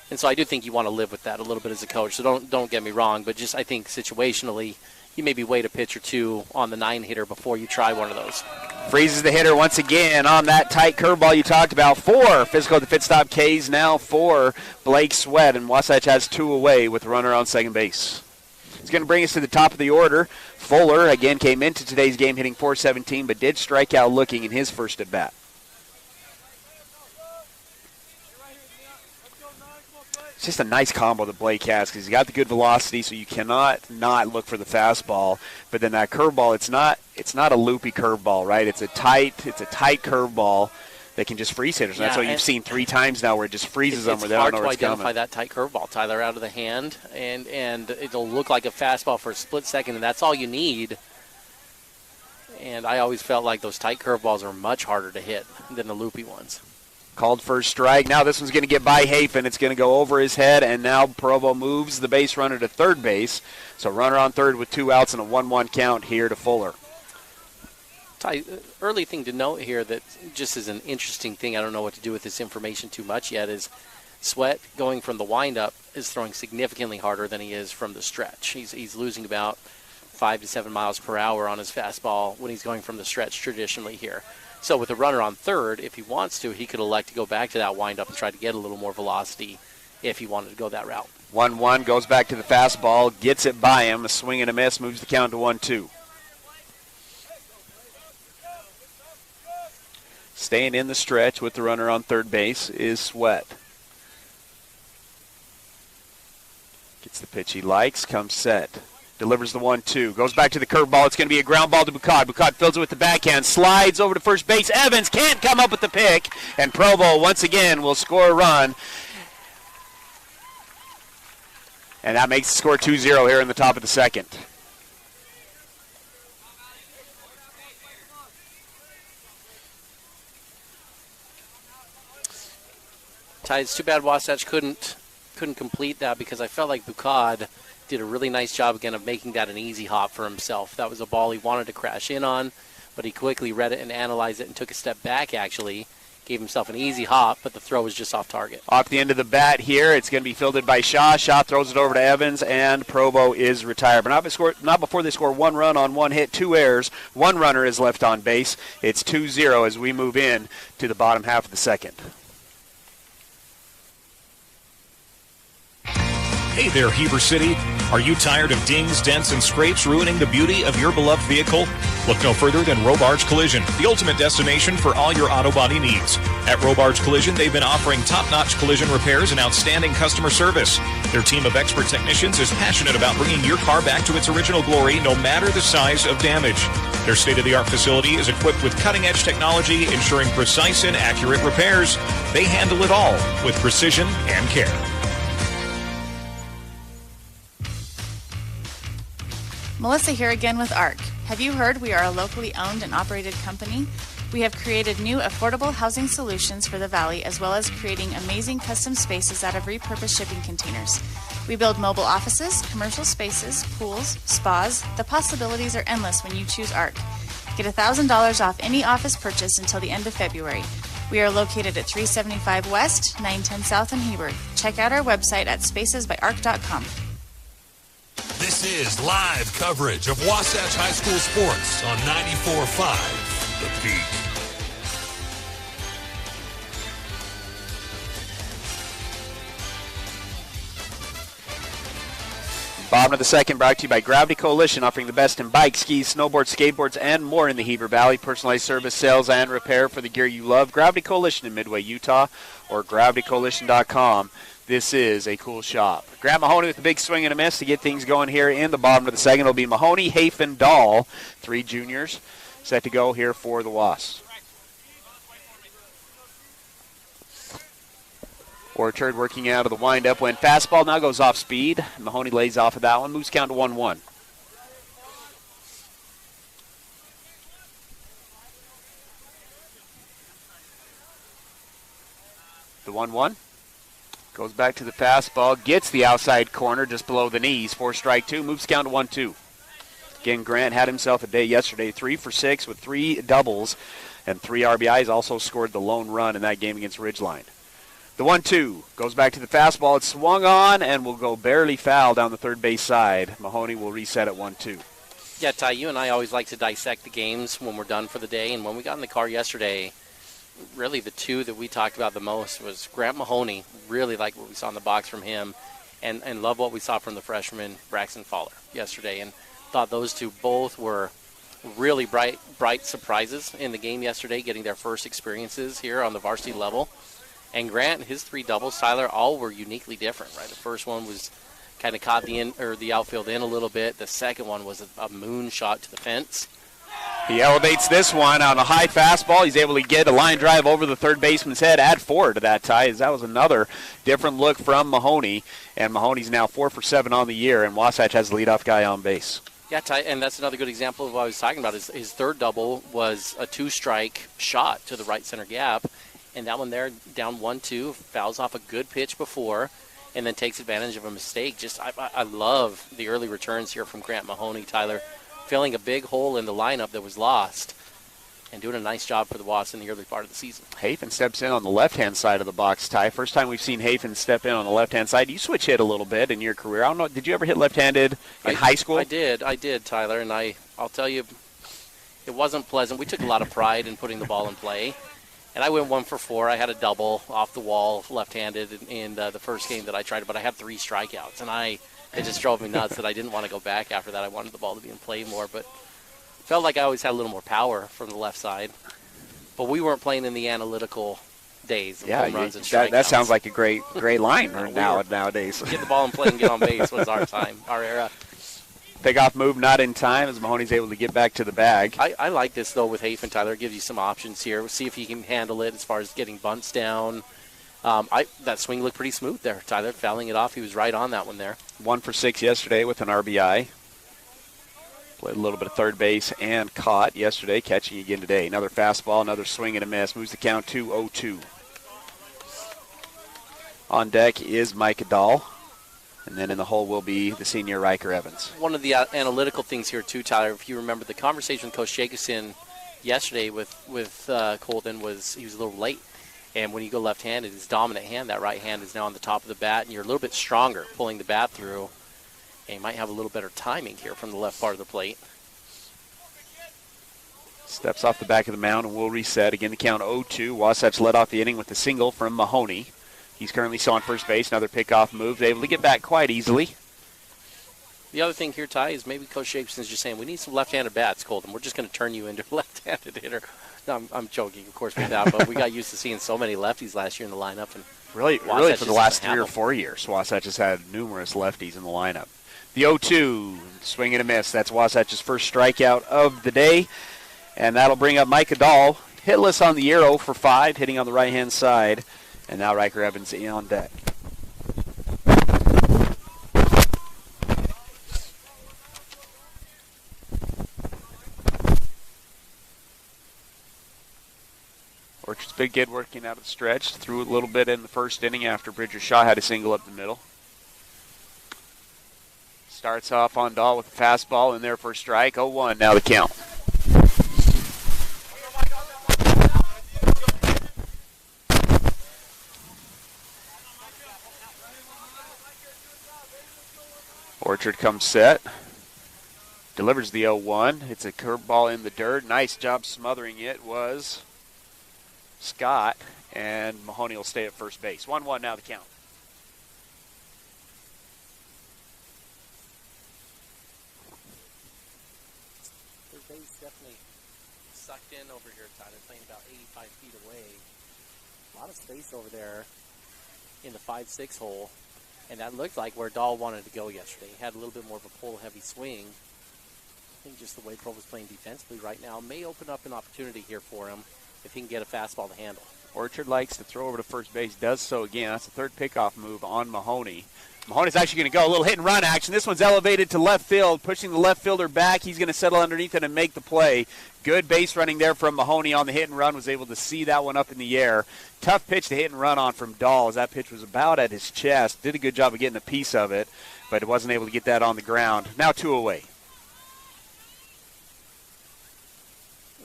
And so I do think you want to live with that a little bit as a coach. So don't get me wrong, but just I think situationally, you maybe wait a pitch or two on the 9-hitter before you try one of those. Freezes the hitter once again on that tight curveball you talked about. 4 physical at the pit stop K's now for Blake Sweat, and Wasatch has 2 away with the runner on second base. It's going to bring us to the top of the order. Fuller, again, came into today's game hitting .417, but did strike out looking in his first at-bat. It's just a nice combo that Blake has because he's got the good velocity, so you cannot not look for the fastball. But then that curveball, it's not a loopy curveball, right? It's a tight curveball that can just freeze hitters. And that's what you've seen 3 times now, where it just freezes them where they don't know where it's coming. It's hard to identify that tight curveball, Tyler, out of the hand, and it'll look like a fastball for a split second, and that's all you need. And I always felt like those tight curveballs are much harder to hit than the loopy ones. Called for a strike. Now this one's going to get by Hafen. It's going to go over his head, and now Provo moves the base runner to third base. So runner on third with 2 outs and a 1-1 count here to Fuller. Ty, early thing to note here that just is an interesting thing, I don't know what to do with this information too much yet, is Sweat going from the windup is throwing significantly harder than he is from the stretch. He's losing about 5 to 7 miles per hour on his fastball when he's going from the stretch traditionally here. So with a runner on third, if he wants to, he could elect to go back to that windup and try to get a little more velocity if he wanted to go that route. 1-1, goes back to the fastball, gets it by him, a swing and a miss, moves the count to 1-2. Staying in the stretch with the runner on third base is Sweat. Gets the pitch he likes, comes set. Delivers the 1-2. Goes back to the curveball. It's going to be a ground ball to Boucard. Boucard fills it with the backhand. Slides over to first base. Evans can't come up with the pick. And Provo, once again, will score a run. And that makes the score 2-0 here in the top of the second. Ty, it's too bad Wasatch couldn't complete that, because I felt like Boucard did a really nice job again of making that an easy hop for himself. That was a ball he wanted to crash in on, but he quickly read it and analyzed it and took a step back, actually. Gave himself an easy hop, but the throw was just off target. Off the end of the bat here, it's going to be fielded by Shaw. Shaw throws it over to Evans, and Provo is retired. But not before they score 1 run on 1 hit, 2 errors. 1 runner is left on base. It's 2-0 as we move in to the bottom half of the second. Hey there, Heber City. Are you tired of dings, dents, and scrapes ruining the beauty of your beloved vehicle? Look no further than Robards Collision, the ultimate destination for all your auto body needs. At Robards Collision, they've been offering top-notch collision repairs and outstanding customer service. Their team of expert technicians is passionate about bringing your car back to its original glory, no matter the size of damage. Their state-of-the-art facility is equipped with cutting-edge technology, ensuring precise and accurate repairs. They handle it all with precision and care. Melissa here again with ARC. Have you heard we are a locally owned and operated company? We have created new affordable housing solutions for the Valley, as well as creating amazing custom spaces out of repurposed shipping containers. We build mobile offices, commercial spaces, pools, spas. The possibilities are endless when you choose ARC. Get $1,000 off any office purchase until the end of February. We are located at 375 West, 910 South in Heber. Check out our website at spacesbyarc.com. This is live coverage of Wasatch High School sports on 94.5 The Peak. Bottom of the second, brought to you by Gravity Coalition, offering the best in bikes, skis, snowboards, skateboards, and more in the Heber Valley. Personalized service, sales, and repair for the gear you love. Gravity Coalition in Midway, Utah, or gravitycoalition.com. This is a cool shop. Grant Mahoney with the big swing and a miss to get things going here in the bottom of the second. It'll be Mahoney, Hafen, Dahl, 3 juniors set to go here for the Wasps. Orchard working out of the windup when fastball now goes off speed. Mahoney lays off of that one, moves count to 1-1. The 1-1 goes back to the fastball, gets the outside corner just below the knees. 4-2, moves count to 1-2. Again, Grant had himself a day yesterday, 3 for 6 with 3 doubles and 3 RBIs. Also scored the lone run in that game against Ridgeline. The 1-2 goes back to the fastball. It's swung on and will go barely foul down the third base side. Mahoney will reset at 1-2. Yeah, Ty, you and I always like to dissect the games when we're done for the day. And when we got in the car yesterday, really the two that we talked about the most was Grant Mahoney. Really liked what we saw in the box from him, and love what we saw from the freshman Braxton Fowler yesterday. And thought those two both were really bright surprises in the game yesterday, getting their first experiences here on the varsity level. And Grant, his 3 doubles, Tyler, all were uniquely different, right? The first one was kind of caught the outfield in a little bit. The second one was a moon shot to the fence. He elevates this one on a high fastball. He's able to get a line drive over the third baseman's head. Add 4 to that, Ty, as that was another different look from Mahoney. And Mahoney's now 4 for 7 on the year, and Wasatch has the leadoff guy on base. Yeah, Ty, and that's another good example of what I was talking about. His third double was a 2-strike shot to the right center gap. And that one there, down 1-2, fouls off a good pitch before, and then takes advantage of a mistake. I love the early returns here from Grant Mahoney, Tyler, filling a big hole in the lineup that was lost, and doing a nice job for the Wasps in the early part of the season. Hafen steps in on the left-hand side of the box, Ty. First time we've seen Hafen step in on the left-hand side. You switch hit a little bit in your career. I don't know, did you ever hit left-handed in high school? I did, Tyler, and I'll tell you, it wasn't pleasant. We took a lot of pride in putting the ball in play. And I went 1 for 4. I had a double off the wall, left-handed, in the first game that I tried, but I had 3 strikeouts. And it just drove me nuts that I didn't want to go back after that. I wanted the ball to be in play more, but felt like I always had a little more power from the left side. But we weren't playing in the analytical days of home runs and strikeouts. That sounds like a great line nowadays. Get the ball in play and get on base was our time, our era. Pickoff move not in time as Mahoney's able to get back to the bag. I like this, though, with Hafen, Tyler. It gives you some options here. We'll see if he can handle it as far as getting bunts down. That swing looked pretty smooth there, Tyler. Fouling it off, he was right on that one there. 1 for 6 yesterday with an RBI. Played a little bit of third base and caught yesterday, catching again today. Another fastball, another swing and a miss. Moves the count to 0-2. On deck is Mike Dahl. And then in the hole will be the senior Riker Evans. One of the analytical things here, too, Tyler, if you remember the conversation with Coach Jacobson yesterday with Colton was he was a little late. And when you go left-handed, his dominant hand, that right hand is now on the top of the bat, and you're a little bit stronger pulling the bat through. And you might have a little better timing here from the left part of the plate. Steps off the back of the mound and will reset. Again, the count 0-2. Wasatch led off the inning with the single from Mahoney. He's currently still on first base. Another pickoff move. Able to get back quite easily. The other thing here, Ty, is maybe Coach Jacobson's just saying, we need some left-handed bats, Colton. We're just going to turn you into a left-handed hitter. No, I'm joking, of course, with that, but we got used to seeing so many lefties last year in the lineup. And really for the last 3 or 4 years, Wasatch has had numerous lefties in the lineup. The 0-2, swing and a miss. That's Wasatch's first strikeout of the day, and that'll bring up Mike Dahl. Hitless on the year, 0 for 5, hitting on the right-hand side. And now Riker Evans in on deck. Orchard's big kid working out of the stretch. Threw a little bit in the first inning after Bridger Shaw had a single up the middle. Starts off on Dahl with a fastball in there for a strike. 0-1 now the count. Orchard comes set, delivers the 0-1. It's a curveball in the dirt. Nice job smothering it was Scott, and Mahoney will stay at first base. 1-1 now the count. Third base definitely sucked in over here, Tyler, playing about 85 feet away. A lot of space over there in the 5-6 hole. And that looked like where Dahl wanted to go yesterday. He had a little bit more of a pull-heavy swing. I think just the way Provo's playing defensively right now may open up an opportunity here for him if he can get a fastball to handle. Orchard likes to throw over to first base, does so again. That's the third pickoff move on Mahoney. Mahoney's actually going to go a little hit and run action. This one's elevated to left field, pushing the left fielder back. He's going to settle underneath it and make the play. Good base running there from Mahoney on the hit and run. Was able to see that one up in the air. Tough pitch to hit and run on from Dahl, as that pitch was about at his chest. Did a good job of getting a piece of it, but wasn't able to get that on the ground. Now 2 away.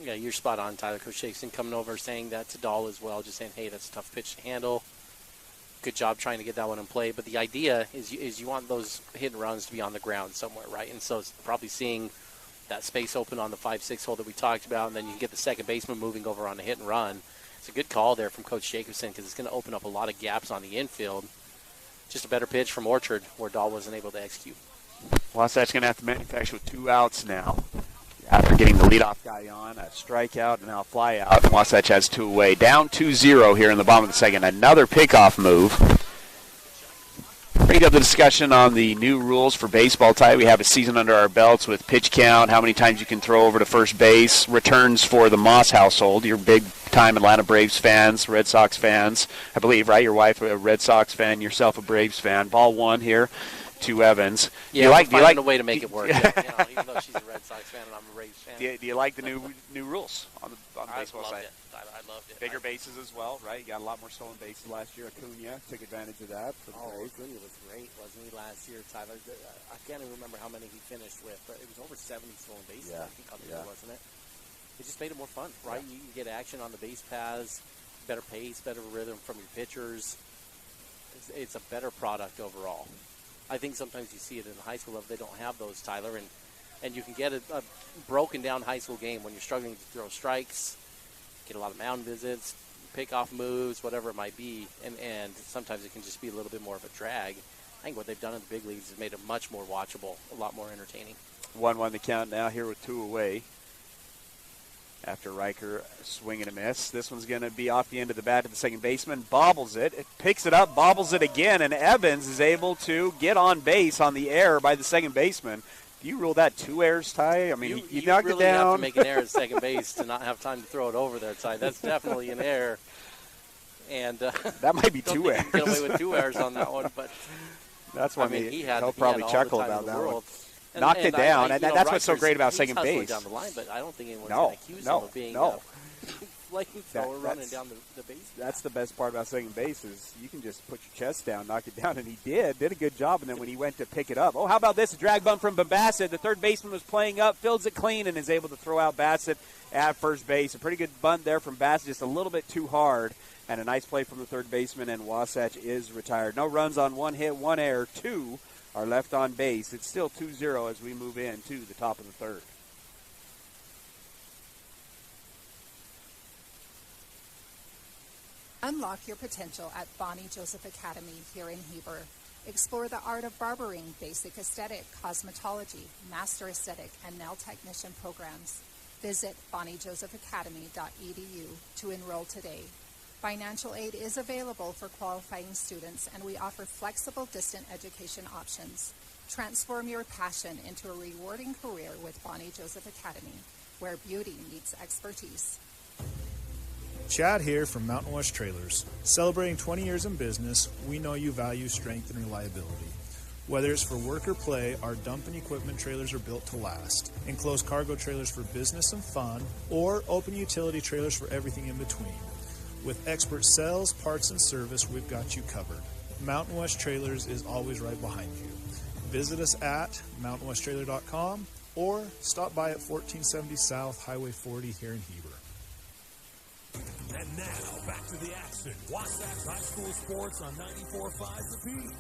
Yeah, you're spot on, Tyler. Coach Shakeson coming over saying that to Dahl as well, just saying, hey, that's a tough pitch to handle. Good job trying to get that one in play. But the idea is you want those hit and runs to be on the ground somewhere, right? And so it's probably seeing that space open on the 5-6 hole that we talked about, and then you can get the second baseman moving over on the hit and run. It's a good call there from Coach Jacobson because it's going to open up a lot of gaps on the infield. Just a better pitch from Orchard where Dahl wasn't able to execute. Wasatch going to have to manufacture with 2 outs now. After getting the leadoff guy on, a strikeout, and now a fly out. Wasatch has 2 away. Down 2-0 here in the bottom of the second. Another pickoff move. Bring up the discussion on the new rules for baseball, Ty. We have a season under our belts with pitch count, how many times you can throw over to first base, returns for the Moss household. You're big-time Atlanta Braves fans, Red Sox fans, I believe, right? Your wife a Red Sox fan, yourself a Braves fan. Ball 1 here to Evans. Yeah, we're finding a way to make it work. Yeah, even though she's a Red Sox fan and I'm a Braves fan. Do you like the new rules on the baseball side? I loved it. Bigger bases as well, right? You got a lot more stolen bases last year. Acuna took advantage of that. Acuna was great, wasn't he, last year, Tyler? I can't even remember how many he finished with, but it was over 70 stolen bases, I think, wasn't it? It just made it more fun, right? Yeah. You get action on the base paths, better pace, better rhythm from your pitchers. It's a better product overall. I think sometimes you see it in the high school level. They don't have those, Tyler, and you can get a broken down high school game when you're struggling to throw strikes, get a lot of mound visits, pick off moves, whatever it might be, and sometimes it can just be a little bit more of a drag. I think what they've done in the big leagues has made it much more watchable, a lot more entertaining. 1-1 the count now here with 2 away. After Riker swing and a miss. This one's going to be off the end of the bat to the second baseman. Bobbles it. It picks it up, bobbles it again, and Evans is able to get on base on the error by the second baseman. Do you rule that 2 errors, Ty? I mean, you knocked really it down. You have to make an error at second base to not have time to throw it over there, Ty. That's definitely an error. And that might be 2 errors. Get away with 2 errors on that one, but that's why he'll probably chuckle about that one. And, knocked it down, and that's what's so great about second base. Down the line, but I don't think anyone's going to accuse him of being a flamethrower running down the base. That's the best part about second base is you can just put your chest down, knock it down, and he did a good job. And then when he went to pick it up, how about this? A drag bunt from Bassett. The third baseman was playing up, fields it clean, and is able to throw out Bassett at first base. A pretty good bunt there from Bassett, just a little bit too hard. And a nice play from the third baseman, and Wasatch is retired. No runs on 1 hit, 1 error, 2 are left on base. It's still 2-0 as we move into the top of the third. Unlock your potential at Bonnie Joseph Academy here in Heber. Explore the art of barbering, basic aesthetic, cosmetology, master aesthetic, and nail technician programs. Visit bonniejosephacademy.edu to enroll today. Financial aid is available for qualifying students, and we offer flexible distant education options. Transform your passion into a rewarding career with Bonnie Joseph Academy, where beauty meets expertise. Chad here from Mountain West Trailers. Celebrating 20 years in business, we know you value strength and reliability. Whether it's for work or play, our dump and equipment trailers are built to last. Enclosed cargo trailers for business and fun, or open utility trailers for everything in between. With expert sales, parts, and service, we've got you covered. Mountain West Trailers is always right behind you. Visit us at mountainwesttrailer.com or stop by at 1470 South Highway 40 here in Heber. And now, back to the action. Wasatch High School Sports on 94.5 The Peak.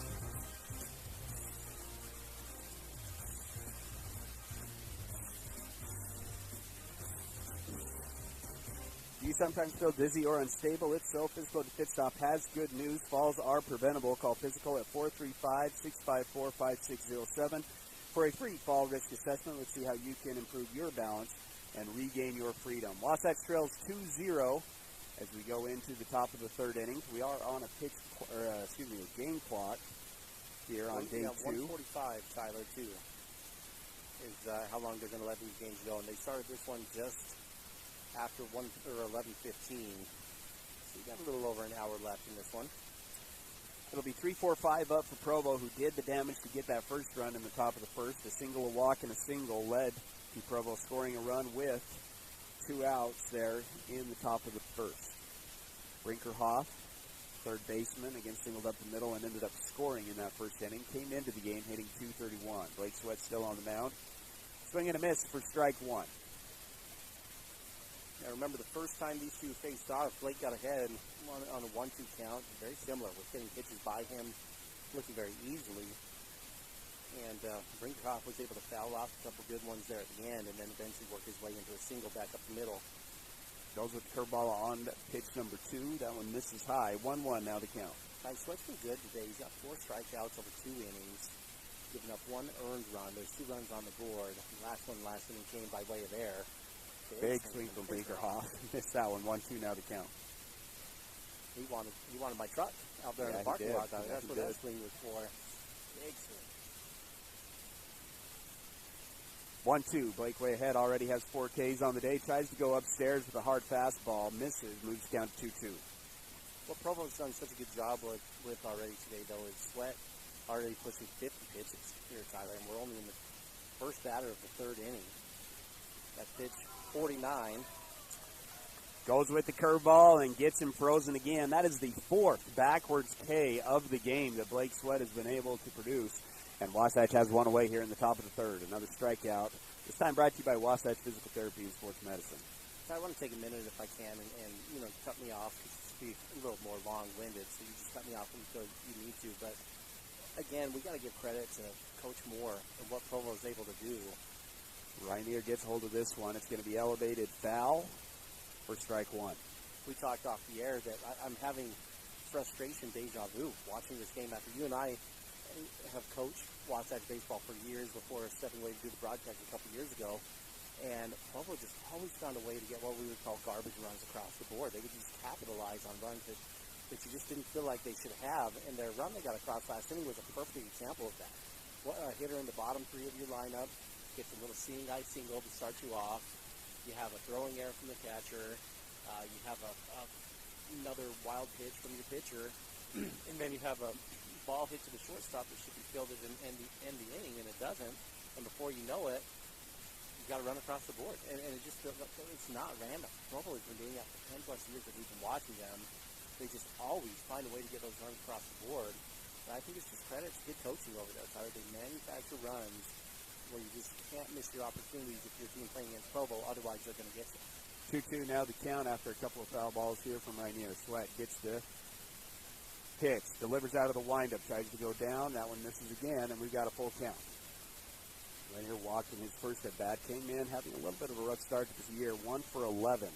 Do you sometimes feel dizzy or unstable? If so, Physical at the Pit Stop has good news. Falls are preventable. Call Physical at 435-654-5607 for a free fall risk assessment. Let's see how you can improve your balance and regain your freedom. Wasatch trails 2-0 as we go into the top of the third inning. We are on a game clock here on day 2. 145, Tyler, too, is how long they're going to let these games go. And they started this one just after 11:15. We got a little over an hour left in this one. It'll be 3-4-5 up for Provo, who did the damage to get that first run in the top of the first. A single, a walk, and a single led to Provo scoring a run with 2 outs there in the top of the first. Brinkerhoff, third baseman, again singled up the middle and ended up scoring in that first inning. Came into the game hitting .231. Blake Sweat still on the mound. Swing and a miss for strike one. Now remember, the first time these two faced off, Blake got ahead on a 1-2 count. Very similar. We're getting pitches by him, looking very easily. And Brinkerhoff was able to foul off a couple good ones there at the end, and then eventually work his way into a single back up the middle. Goes with the curveball on pitch number 2. That one misses high. 1-1 now the count. Sweat's been good today. He's got 4 strikeouts over 2 innings, giving up 1 earned run. There's 2 runs on the board. The last inning came by way of air. Big swing from Brinkerhoff. Missed that one. 1-2 now the count. He wanted my truck out there in the parking lot. That's what that swing was for. Big swing. 1-2. Blake way ahead. Already has 4 Ks on the day. Tries to go upstairs with a hard fastball. Misses. Moves down to 2-2. What Provo's done such a good job with already today, though, is Sweat already pushing 50 pitches here, Tyler, and we're only in the first batter of the 3rd inning. That pitch, 49. Goes with the curveball and gets him frozen again. That is the 4th backwards K of the game that Blake Sweat has been able to produce. And Wasatch has one away here in the top of the 3rd. Another strikeout. This time brought to you by Wasatch Physical Therapy and Sports Medicine. I want to take a minute if I can and cut me off. It's be a little more long-winded, so you just cut me off until you need to. But again, we got to give credit to Coach Moore and what Provo is able to do. Rainier gets hold of this one. It's going to be elevated foul for strike 1. We talked off the air that I'm having frustration deja vu watching this game after you and I have coached Wasatch baseball for years before stepping away to do the broadcast a couple years ago. And Provo just always found a way to get what we would call garbage runs across the board. They would just capitalize on runs that you just didn't feel like they should have. And their run they got across last inning was a perfect example of that. What a hitter in the bottom 3 of your lineup gets a little seeing eye single to start you off. You have a throwing error from the catcher. You have another wild pitch from your pitcher. And then you have a ball hit to the shortstop that should be fielded and end the inning, and it doesn't. And before you know it, you got to run across the board, and it just feels like it's not random. Provo has been doing that for 10+ years that we've been watching them. They just always find a way to get those runs across the board. And I think it's just credit to good coaching over there, Tyler. They manufacture runs where you just can't miss your opportunities if your team playing against Provo. Otherwise, they're going to get you. 2-2 now the count after a couple of foul balls here from Rainier. Sweat gets the pitch, delivers out of the windup, tries to go down. That one misses again, and we've got a full count. Rainier walked in his first at-bat, came in having a little bit of a rough start to this year, 1 for 11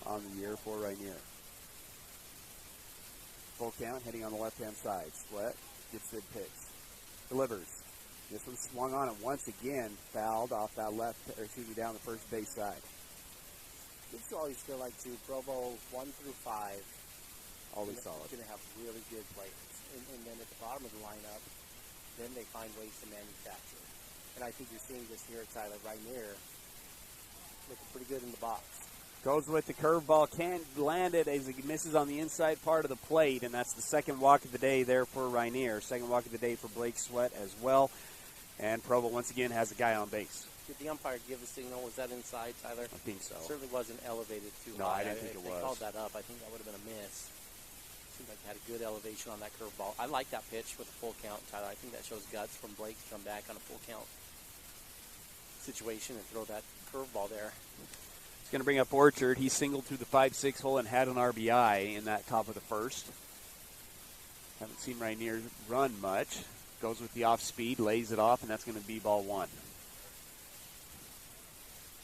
on the year for Rainier. Full count, heading on the left-hand side. Sweat gets the pitch, delivers. This one swung on it once again, fouled off that down the first base side. You always feel like, too, Provo 1 through 5, always solid. Going to have really good players. And then at the bottom of the lineup, then they find ways to manufacture. And I think you're seeing this here at Tyler Rainier, looking pretty good in the box. Goes with the curveball, can't land it as he misses on the inside part of the plate, and that's the second walk of the day there for Rainier. Second walk of the day for Blake Sweat as well. And Provo once again has a guy on base. Did the umpire give a signal? Was that inside, Tyler? I think so. It certainly wasn't elevated too high. No, I didn't think it was. If they called that up, I think that would have been a miss. Seemed like it had a good elevation on that curveball. I like that pitch with a full count, Tyler. I think that shows guts from Blake to come back on a full count situation and throw that curveball there. He's going to bring up Orchard. He singled through the 5-6 hole and had an RBI in that top of the first. Haven't seen Rainier run much. Goes with the off speed, lays it off, and that's going to be ball 1.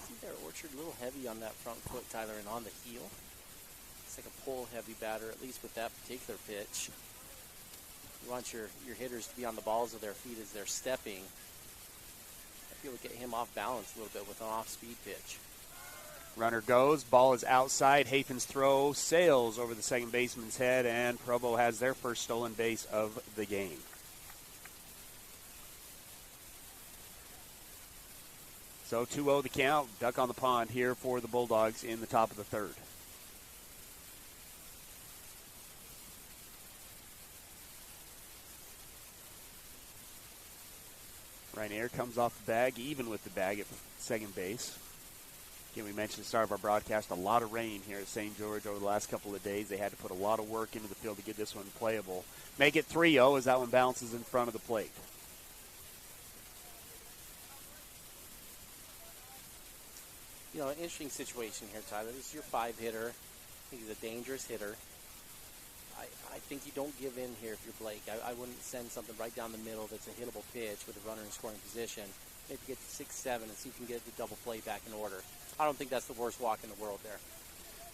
Isn't there Orchard a little heavy on that front foot, Tyler, and on the heel? It's like a pull-heavy batter, at least with that particular pitch. You want your hitters to be on the balls of their feet as they're stepping. I feel like get him off balance a little bit with an off-speed pitch. Runner goes, ball is outside. Hafen's throw sails over the second baseman's head, and Provo has their first stolen base of the game. So 2-0 the count. Duck on the pond here for the Bulldogs in the top of the 3rd. Rainier comes off the bag, even with the bag at second base. Again, we mentioned at the start of our broadcast, a lot of rain here at St. George over the last couple of days. They had to put a lot of work into the field to get this one playable. Make it 3-0 as that one bounces in front of the plate. You know, an interesting situation here, Tyler. This is your 5-hitter. I think he's a dangerous hitter. I think you don't give in here if you're Blake. I wouldn't send something right down the middle that's a hittable pitch with a runner in scoring position. Maybe get to 6-7 and see if you can get the double play back in order. I don't think that's the worst walk in the world there.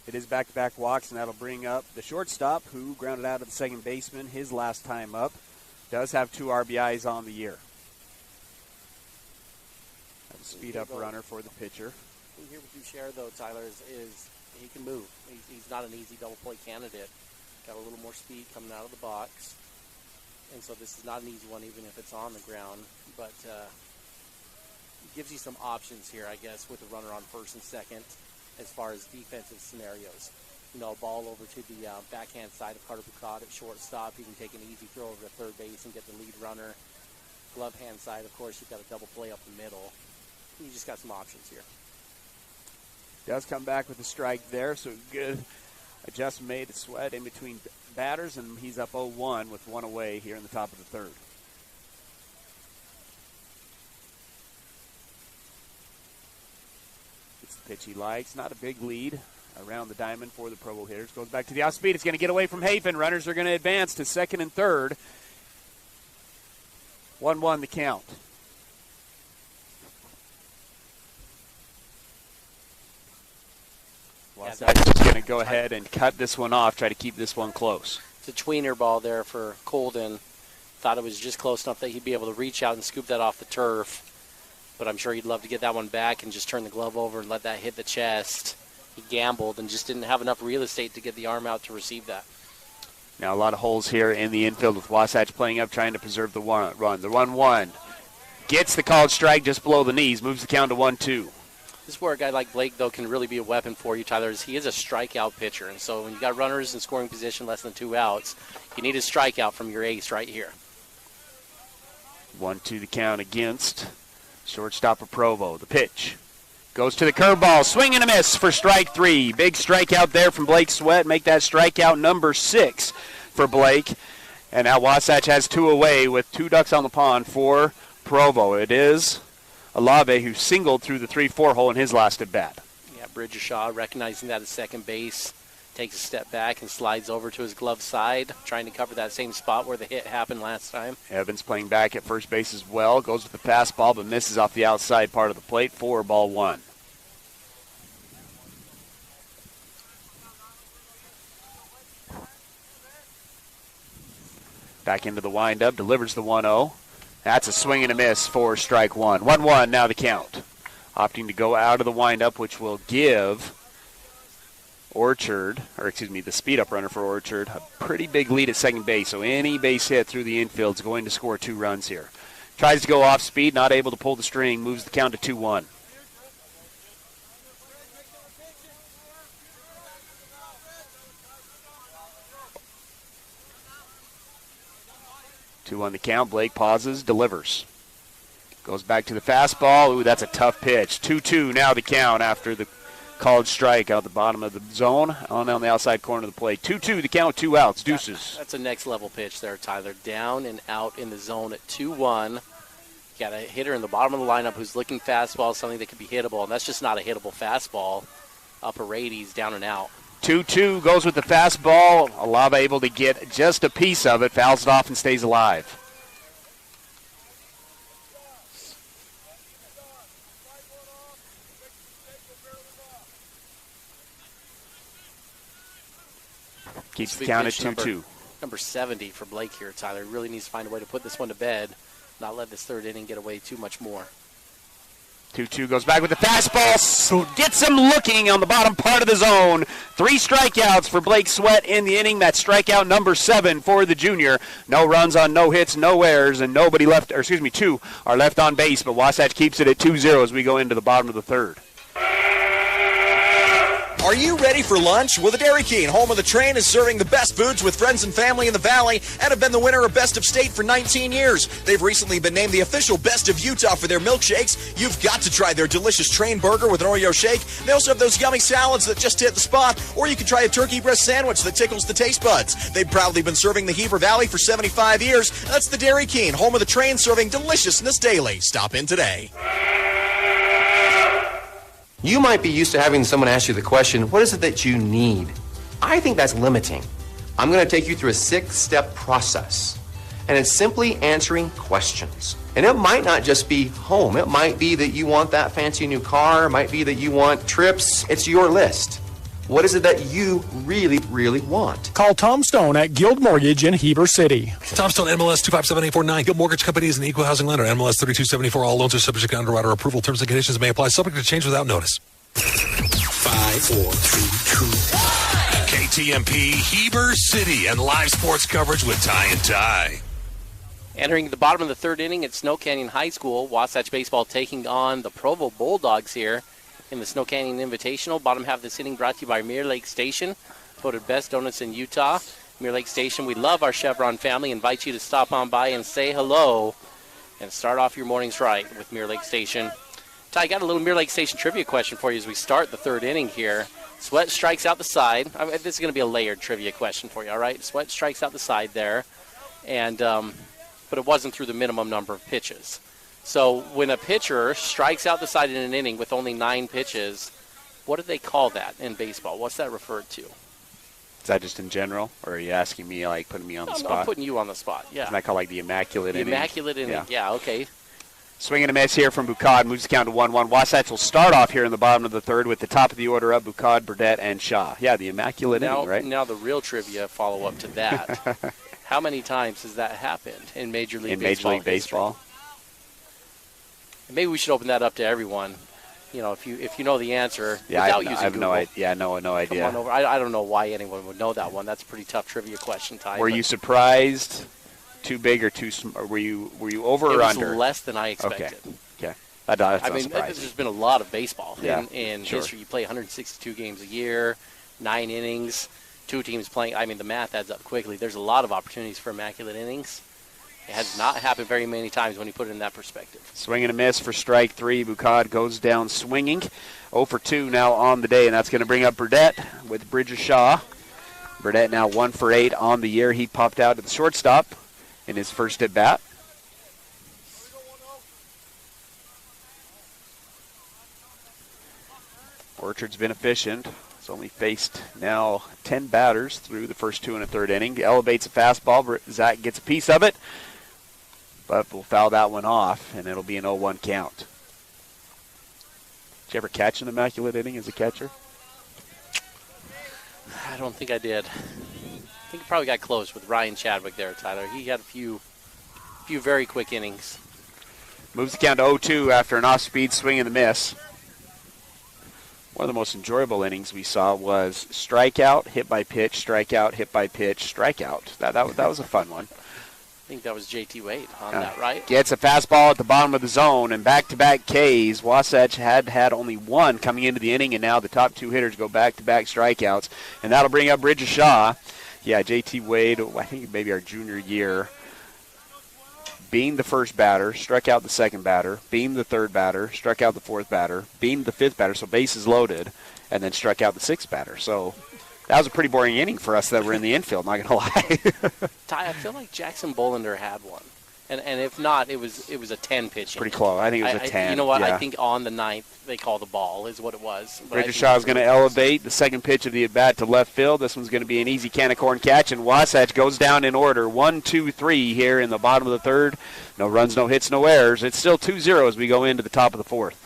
It is back-to-back walks, and that'll bring up the shortstop, who grounded out of the second baseman his last time up. Does have 2 RBIs on the year. That was speed-up runner for the pitcher. Here with Duchère, though, Tyler, is he can move. He's not an easy double play candidate. Got a little more speed coming out of the box. And so this is not an easy one, even if it's on the ground. But it gives you some options here, I guess, with the runner on first and second as far as defensive scenarios. You know, ball over to the backhand side of Carter Bucott at shortstop. You can take an easy throw over to third base and get the lead runner. Glove hand side, of course, you've got a double play up the middle. You just got some options here. Does come back with a strike there, so good adjustment made to Sweat in between batters, and he's up 0-1 with 1 away here in the top of the third. It's the pitch he likes. Not a big lead around the diamond for the Provo hitters. Goes back to the off-speed. It's going to get away from Hafen. Runners are going to advance to second and third. 1-1 the count. Wasatch is going to go ahead and cut this one off, try to keep this one close. It's a tweener ball there for Colden. Thought it was just close enough that he'd be able to reach out and scoop that off the turf. But I'm sure he'd love to get that one back and just turn the glove over and let that hit the chest. He gambled and just didn't have enough real estate to get the arm out to receive that. Now a lot of holes here in the infield with Wasatch playing up, trying to preserve the run. The 1-1 gets the called strike just below the knees, moves the count to 1-2. This is where a guy like Blake, though, can really be a weapon for you, Tyler. He is a strikeout pitcher, and so when you got runners in scoring position, less than 2 outs, you need a strikeout from your ace right here. 1-2 the count against shortstop of Provo. The pitch goes to the curveball, swing and a miss for strike 3. Big strikeout there from Blake Sweat. Make that strikeout number 6 for Blake. And now Wasatch has 2 away with 2 ducks on the pond for Provo. It is Alave who singled through the 3-4 hole in his last at bat. Yeah, Bridgershaw recognizing that at second base, takes a step back and slides over to his glove side, trying to cover that same spot where the hit happened last time. Evans playing back at first base as well, goes with the fastball but misses off the outside part of the plate for ball 1. Back into the windup, delivers the 1-0. That's a swing and a miss for strike 1. 1-1 now the count. Opting to go out of the windup, which will give the speed-up runner for Orchard, a pretty big lead at second base. So any base hit through the infield is going to score 2 runs here. Tries to go off speed, not able to pull the string, moves the count to 2-1. Two on the count. Blake pauses, delivers. Goes back to the fastball. Ooh, that's a tough pitch. 2-2 now the count after the called strike out the bottom of the zone on the outside corner of the plate. 2-2 the count, 2 outs. Deuces. That's a next level pitch there, Tyler. Down and out in the zone at 2-1. Got a hitter in the bottom of the lineup who's looking fastball, something that could be hittable, and that's just not a hittable fastball. Upper 80s, down and out. 2-2 goes with the fastball. Alava able to get just a piece of it, fouls it off and stays alive. Keeps the count at 2-2. Number 70 for Blake here, Tyler. Really needs to find a way to put this one to bed, not let this third inning get away too much more. 2-2 goes back with the fastball, so gets him looking on the bottom part of the zone. 3 strikeouts for Blake Sweat in the inning. That's strikeout number 7 for the junior. No runs on no hits, no errors, and 2 are left on base, but Wasatch keeps it at 2-0 as we go into the bottom of the third. Are you ready for lunch? Well, the Dairy King, home of the train, is serving the best foods with friends and family in the Valley and have been the winner of Best of State for 19 years. They've recently been named the official Best of Utah for their milkshakes. You've got to try their delicious train burger with an Oreo shake. They also have those yummy salads that just hit the spot, or you can try a turkey breast sandwich that tickles the taste buds. They've proudly been serving the Heber Valley for 75 years. That's the Dairy King, home of the train, serving deliciousness daily. Stop in today. You might be used to having someone ask you the question, what is it that you need? I think that's limiting. I'm going to take you through a 6-step process. And it's simply answering questions. And it might not just be home. It might be that you want that fancy new car. It might be that you want trips. It's your list. What is it that you really, really want? Call Tom Stone at Guild Mortgage in Heber City. Tom Stone, MLS 257849. Guild Mortgage Company is an equal housing lender. MLS 3274. All loans are subject to underwriter approval. Terms and conditions may apply. Subject to change without notice. 5, 4, 3, 2, 1. KTMP, Heber City, and live sports coverage with Ty and Ty. Entering the bottom of the third inning at Snow Canyon High School, Wasatch baseball taking on the Provo Bulldogs here in the Snow Canyon Invitational. Bottom half of this inning brought to you by Mirror Lake Station, voted best donuts in Utah. Mirror Lake Station, we love our Chevron family. Invite you to stop on by and say hello and start off your mornings right with Mirror Lake Station. Ty, I got a little Mirror Lake Station trivia question for you as we start the third inning here. Sweat strikes out the side. This is going to be a layered trivia question for you, all right? Sweat strikes out the side there, and but it wasn't through the minimum number of pitches. So when a pitcher strikes out the side in an inning with only 9 pitches, what do they call that in baseball? What's that referred to? Is that just in general, or are you asking me, like, putting me on the spot? No, I'm putting you on the spot, yeah. Isn't that called, like, the immaculate inning? The immaculate inning, yeah, okay. Swing and a miss here from Bucad. Moves the count to 1-1. Wasatch will start off here in the bottom of the third with the top of the order up, Bucad, Burdett, and Shaw. Yeah, the immaculate inning, right? Now the real trivia follow-up to that. How many times has that happened in Major League Baseball? Major League Baseball. Maybe we should open that up to everyone. You know, if you know the answer, without using Google. No idea. Come on over. I don't know why anyone would know that one. That's a pretty tough trivia question, Ty. Were you surprised? Too big or too small? Were you over or under? It was less than I expected. Okay. That's I mean, there's been a lot of baseball in sure. history. You play 162 games a year, 9 innings, 2 teams playing. I mean, the math adds up quickly. There's a lot of opportunities for immaculate innings. It has not happened very many times when you put it in that perspective. Swing and a miss for strike 3. Bucad goes down swinging. 0 for 2 now on the day, and that's going to bring up Burdett with Bridges Shaw. Burdett now 1 for 8 on the year. He popped out to the shortstop in his first at bat. Orchard's been efficient. He's only faced now 10 batters through the first 2 and a third inning. Elevates a fastball. Zach gets a piece of it, but we'll foul that one off, and it'll be an 0-1 count. Did you ever catch an immaculate inning as a catcher? I don't think I did. I think it probably got close with Ryan Chadwick there, Tyler. He had a few very quick innings. Moves the count to 0-2 after an off-speed swing and a miss. One of the most enjoyable innings we saw was strikeout, hit by pitch, strikeout, hit by pitch, strikeout. That was a fun one. I think that was J.T. Wade on that, right? Gets a fastball at the bottom of the zone, and back-to-back Ks. Wasatch had only 1 coming into the inning, and now the top 2 hitters go back-to-back strikeouts, and that'll bring up Bridges Shaw. Yeah, J.T. Wade, I think maybe our junior year, beamed the first batter, struck out the second batter, beamed the third batter, struck out the fourth batter, beamed the fifth batter, so bases loaded, and then struck out the sixth batter. So that was a pretty boring inning for us that were in the infield, not going to lie. Ty, I feel like Jackson Bolander had one. And if not, it was a 10 pitch. Pretty close. I think it was a 10. You know what? Yeah. I think on the 9th they call the ball is what it was. Bridges Shaw is going to elevate the second pitch of the at-bat to left field. This one's going to be an easy can of corn catch, and Wasatch goes down in order. 1, 2, 3 here in the bottom of the third. No runs, no hits, no errors. It's still 2-0 as we go into the top of the fourth.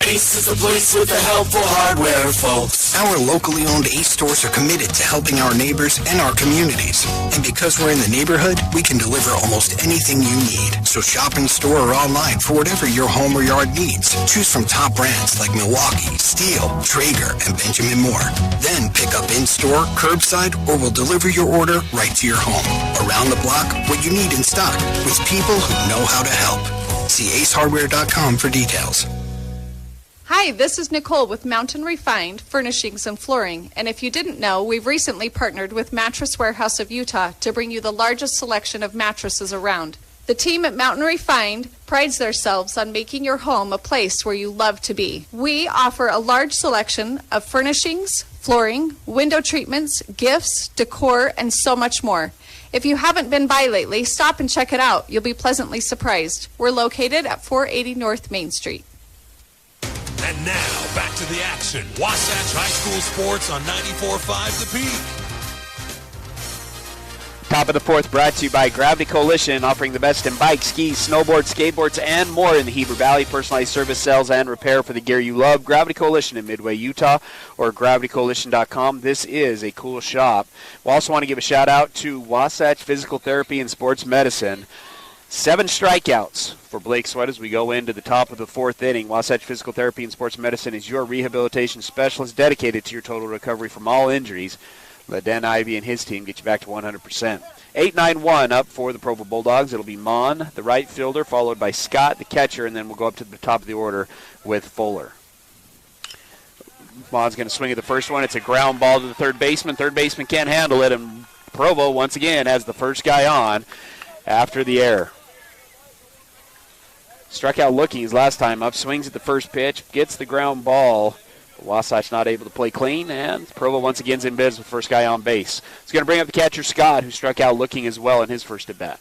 Ace is the place with the helpful hardware, folks. Our locally owned Ace stores are committed to helping our neighbors and our communities. And because we're in the neighborhood, we can deliver almost anything you need. So shop in store or online for whatever your home or yard needs. Choose from top brands like Milwaukee, Steel, Traeger, and Benjamin Moore. Then pick up in-store, curbside, or we'll deliver your order right to your home. Around the block, what you need in stock with people who know how to help. See acehardware.com for details. Hi, Hi, this is Nicole with Mountain Refined Furnishings and Flooring. And if you didn't know, we've recently partnered with Mattress Warehouse of Utah to bring you the largest selection of mattresses around. The team at Mountain Refined prides themselves on making your home a place where you love to be. We offer a large selection of furnishings, flooring, window treatments, gifts, decor, and so much more. If you haven't been by lately, stop and check it out. You'll be pleasantly surprised. We're located at 480 North Main Street. And now, back to the action. Wasatch High School Sports on 94.5 The Peak. Top of the fourth brought to you by Gravity Coalition, offering the best in bikes, skis, snowboards, skateboards, and more in the Heber Valley. Personalized service, sales, and repair for the gear you love. Gravity Coalition in Midway, Utah, or gravitycoalition.com. This is a cool shop. We also want to give a shout-out to Wasatch Physical Therapy and Sports Medicine. 7 strikeouts for Blake Sweat as we go into the top of the fourth inning. Wasatch Physical Therapy and Sports Medicine is your rehabilitation specialist dedicated to your total recovery from all injuries. Let Dan Ivey and his team get you back to 100%. 8-9-1 up for the Provo Bulldogs. It'll be Mon, the right fielder, followed by Scott, the catcher, and then we'll go up to the top of the order with Fuller. Mon's going to swing at the first one. It's a ground ball to the third baseman. Third baseman can't handle it, and Provo, once again, has the first guy on after the error. Struck out looking his last time up, swings at the first pitch, gets the ground ball. Wasatch not able to play clean, and Provo once again is in business with the first guy on base. He's going to bring up the catcher, Scott, who struck out looking as well in his first at-bat.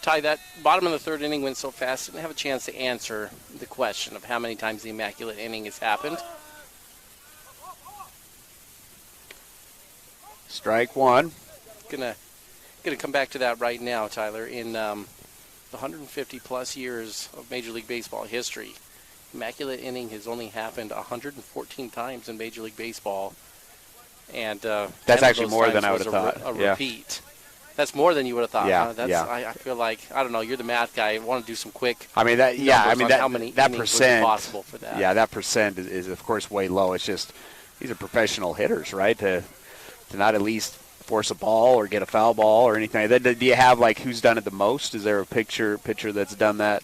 Ty, that bottom of the third inning went so fast, didn't have a chance to answer the question of how many times the immaculate inning has happened. Strike one. Gonna come back to that right now, Tyler. In the 150-plus years of Major League Baseball history, immaculate inning has only happened 114 times in Major League Baseball, and that's actually more than I would have thought. A repeat. That's more than you would have thought. Yeah, huh? That's, yeah. I feel like, I don't know. You're the math guy. I want to do some quick. I mean that. Yeah, I mean how many that innings percent. would be possible for that. Yeah, that percent is of course way low. It's just these are professional hitters, right? To not at least force a ball or get a foul ball or anything like that. Do you have like who's done it the most? Is there a pitcher that's done that?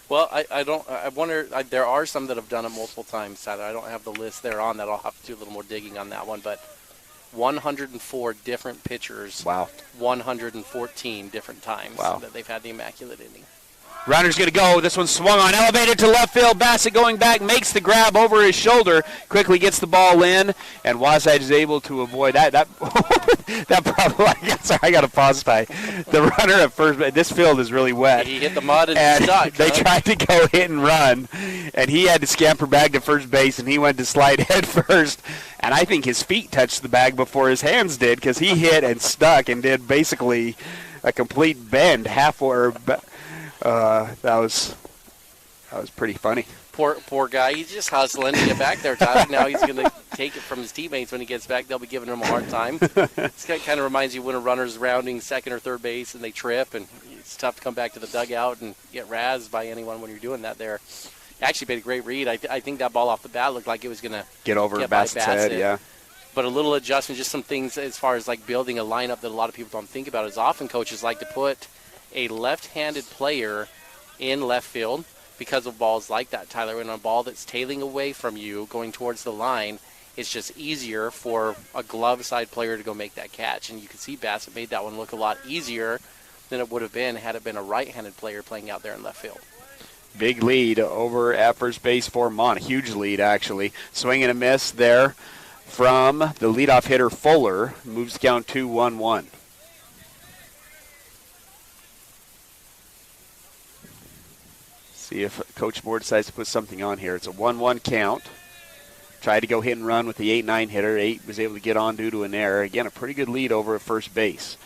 Well, I wonder. There are some that have done it multiple times, Tyler. I don't have the list there on that. I'll have to do a little more digging on that one. But 104 different pitchers. Wow. 114 different times that they've had the immaculate inning. Runner's going to go. This one swung on, elevated to left field. Bassett going back, makes the grab over his shoulder, quickly gets the ball in, and Wasatch is able to avoid that. That probably. Sorry, I got to pause by the runner at first. This field is really wet. He hit the mud and stuck. They tried to go hit and run, and he had to scamper back to first base, and he went to slide head first. And I think his feet touched the bag before his hands did, because he hit and stuck and did basically a complete bend halfway. That was pretty funny. Poor guy. He's just hustling to get back there, Tyler. Now he's going to take it from his teammates when he gets back. They'll be giving him a hard time. This kind of reminds you when a runner's rounding second or third base and they trip, and it's tough to come back to the dugout and get razzed by anyone when you're doing that there. He actually made a great read. I think that ball off the bat looked like it was going to get over Bassett's head, yeah. But a little adjustment, just some things as far as like building a lineup that a lot of people don't think about. Is often coaches like to put a left-handed player in left field because of balls like that, Tyler. And a ball that's tailing away from you, going towards the line, it's just easier for a glove-side player to go make that catch. And you can see Bassett made that one look a lot easier than it would have been had it been a right-handed player playing out there in left field. Big lead over at first base for Mon. Huge lead, actually. Swing and a miss there from the leadoff hitter, Fuller. Moves the count 2-1-1. See if Coach Moore decides to put something on here. It's a 1-1 count. Tried to go hit and run with the 8-9 hitter. 8 was able to get on due to an error. Again, a pretty good lead over at first base.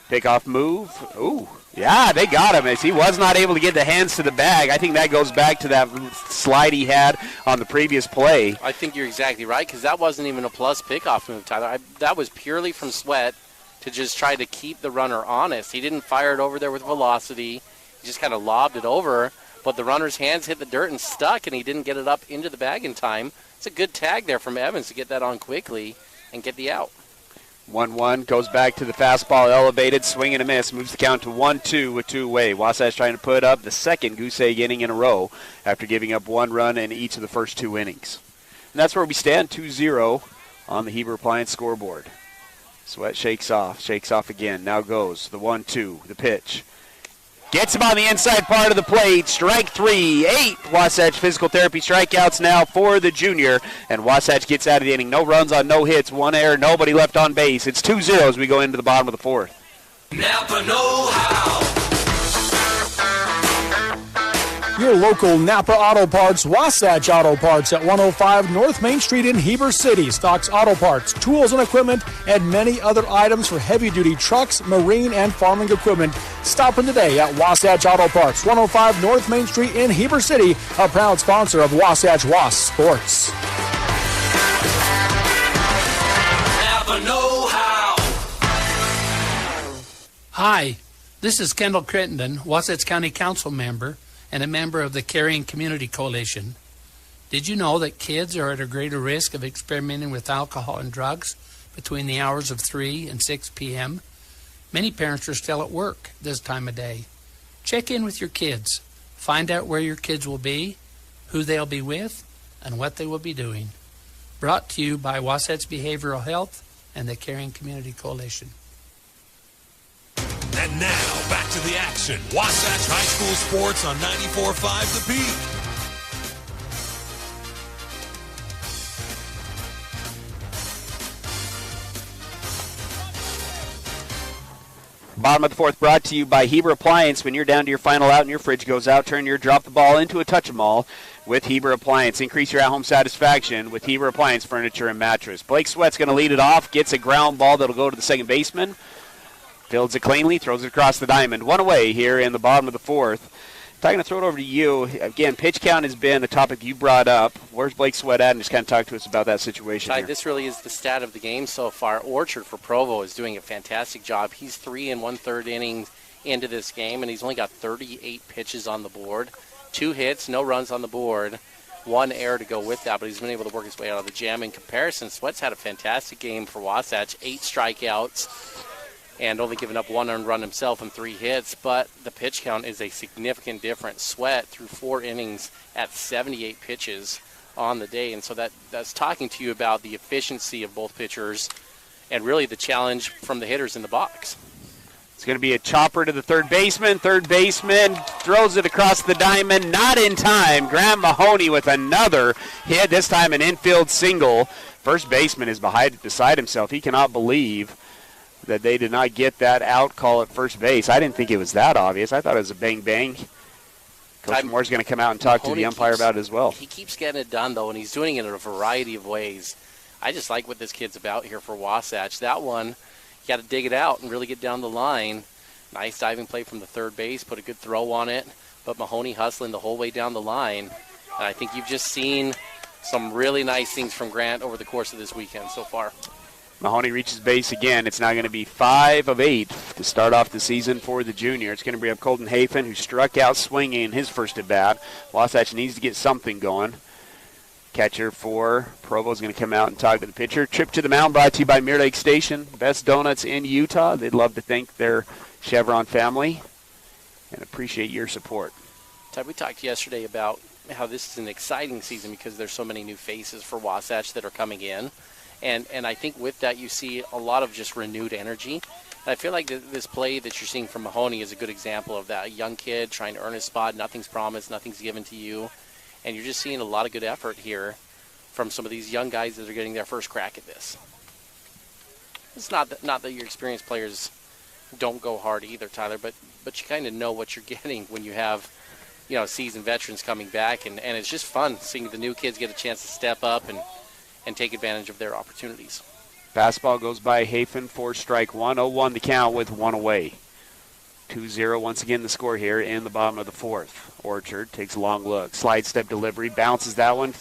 Takeoff move. Ooh, yeah, they got him as he was not able to get the hands to the bag. I think that goes back to that slide he had on the previous play. I think you're exactly right, because that wasn't even a plus pickoff move, Tyler. That was purely from Sweat to just try to keep the runner honest. He didn't fire it over there with velocity. He just kind of lobbed it over. But the runner's hands hit the dirt and stuck, and he didn't get it up into the bag in time. It's a good tag there from Evans to get that on quickly and get the out. 1-1, goes back to the fastball, elevated, swing and a miss, moves the count to 1-2 with 2 away. Wasatch trying to put up the second goose egg inning in a row after giving up 1 run in each of the first 2 innings. And that's where we stand, 2-0 on the Heber Appliance scoreboard. Sweat shakes off again, now goes the 1-2, the pitch. Gets him on the inside part of the plate. Strike 3, 8 Wasatch physical therapy strikeouts now for the junior. And Wasatch gets out of the inning. No runs on no hits, 1 error, nobody left on base. It's 2-0 as we go into the bottom of the 4th. Napa know-how. Your local Napa Auto Parts, Wasatch Auto Parts at 105 North Main Street in Heber City. Stocks auto parts, tools and equipment, and many other items for heavy-duty trucks, marine, and farming equipment. Stop in today at Wasatch Auto Parts, 105 North Main Street in Heber City, a proud sponsor of Wasatch Wasp Sports. Napa know-how. Hi, this is Kendall Crittenden, Wasatch County Council member and a member of the Caring Community Coalition. Did you know that kids are at a greater risk of experimenting with alcohol and drugs between the hours of 3 and 6 p.m.? Many parents are still at work this time of day. Check in with your kids. Find out where your kids will be, who they'll be with, and what they will be doing. Brought to you by Wasatch Behavioral Health and the Caring Community Coalition. And now, back to the action. Wasatch High School Sports on 94.5 The Peak. Bottom of the 4th brought to you by Heber Appliance. When you're down to your final out and your fridge goes out, turn your drop the ball into a touch 'em all with Heber Appliance. Increase your at-home satisfaction with Heber Appliance furniture and mattress. Blake Sweat's going to lead it off, gets a ground ball that'll go to the second baseman. Fields it cleanly, throws it across the diamond. 1 away here in the bottom of the 4th. I'm going to throw it over to you. Again, pitch count has been a topic you brought up. Where's Blake Sweat at? And just kind of talk to us about that situation Ty, here. this really is the stat of the game so far. Orchard for Provo is doing a fantastic job. He's 3 1/3 innings into this game, and he's only got 38 pitches on the board. 2 hits, no runs on the board. 1 error to go with that, but he's been able to work his way out of the jam. In comparison, Sweat's had a fantastic game for Wasatch, 8 strikeouts. And only given up 1 earned run himself and 3 hits, but the pitch count is a significant difference. Sweat threw 4 innings at 78 pitches on the day, and so that's talking to you about the efficiency of both pitchers and really the challenge from the hitters in the box. It's going to be a chopper to the third baseman. Third baseman throws it across the diamond, not in time. Graham Mahoney with another hit, this time an infield single. First baseman is beside himself. He cannot believe that they did not get that out call at first base. I didn't think it was that obvious. I thought it was a bang-bang. Coach Moore's going to come out and talk to the umpire about it as well. He keeps getting it done, though, and he's doing it in a variety of ways. I just like what this kid's about here for Wasatch. That one, you got to dig it out and really get down the line. Nice diving play from the third base, put a good throw on it, but Mahoney hustling the whole way down the line. And I think you've just seen some really nice things from Grant over the course of this weekend so far. Mahoney reaches base again. It's now going to be 5 of 8 to start off the season for the junior. It's going to bring up Colton Hafen, who struck out swinging in his first at-bat. Wasatch needs to get something going. Catcher for Provo is going to come out and talk to the pitcher. Trip to the mound brought to you by Mirror Lake Station. Best donuts in Utah. They'd love to thank their Chevron family and appreciate your support. Ted, we talked yesterday about how this is an exciting season because there's so many new faces for Wasatch that are coming in. And I think with that you see a lot of just renewed energy. And I feel like this play that you're seeing from Mahoney is a good example of that. A young kid trying to earn his spot. Nothing's promised. Nothing's given to you. And you're just seeing a lot of good effort here from some of these young guys that are getting their first crack at this. It's not that your experienced players don't go hard either, Tyler, but you kind of know what you're getting when you have, seasoned veterans coming back. And it's just fun seeing the new kids get a chance to step up and take advantage of their opportunities. Fastball goes by Hafen for strike 1. 0-1 the count with 1 away. 2-0 once again the score here in the bottom of the 4th. Orchard takes a long look. Slide step delivery. Bounces that one.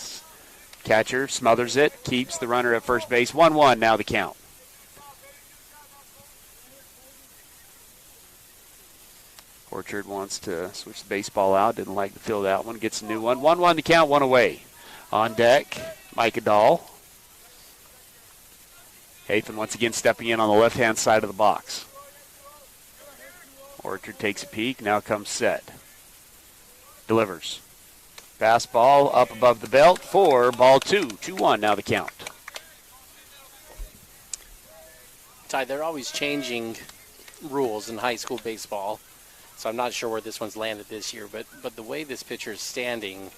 Catcher smothers it. Keeps the runner at first base. 1-1 now the count. Orchard wants to switch the baseball out. Didn't like the feel of that one. Gets a new one. 1-1 the count. 1 away. On deck, Micah Dahl. Hafen once again stepping in on the left-hand side of the box. Orchard takes a peek, now comes set. Delivers. Fastball up above the belt for ball 2. 2-1 now the count. Ty, they're always changing rules in high school baseball, so I'm not sure where this one's landed this year, but the way this pitcher is standing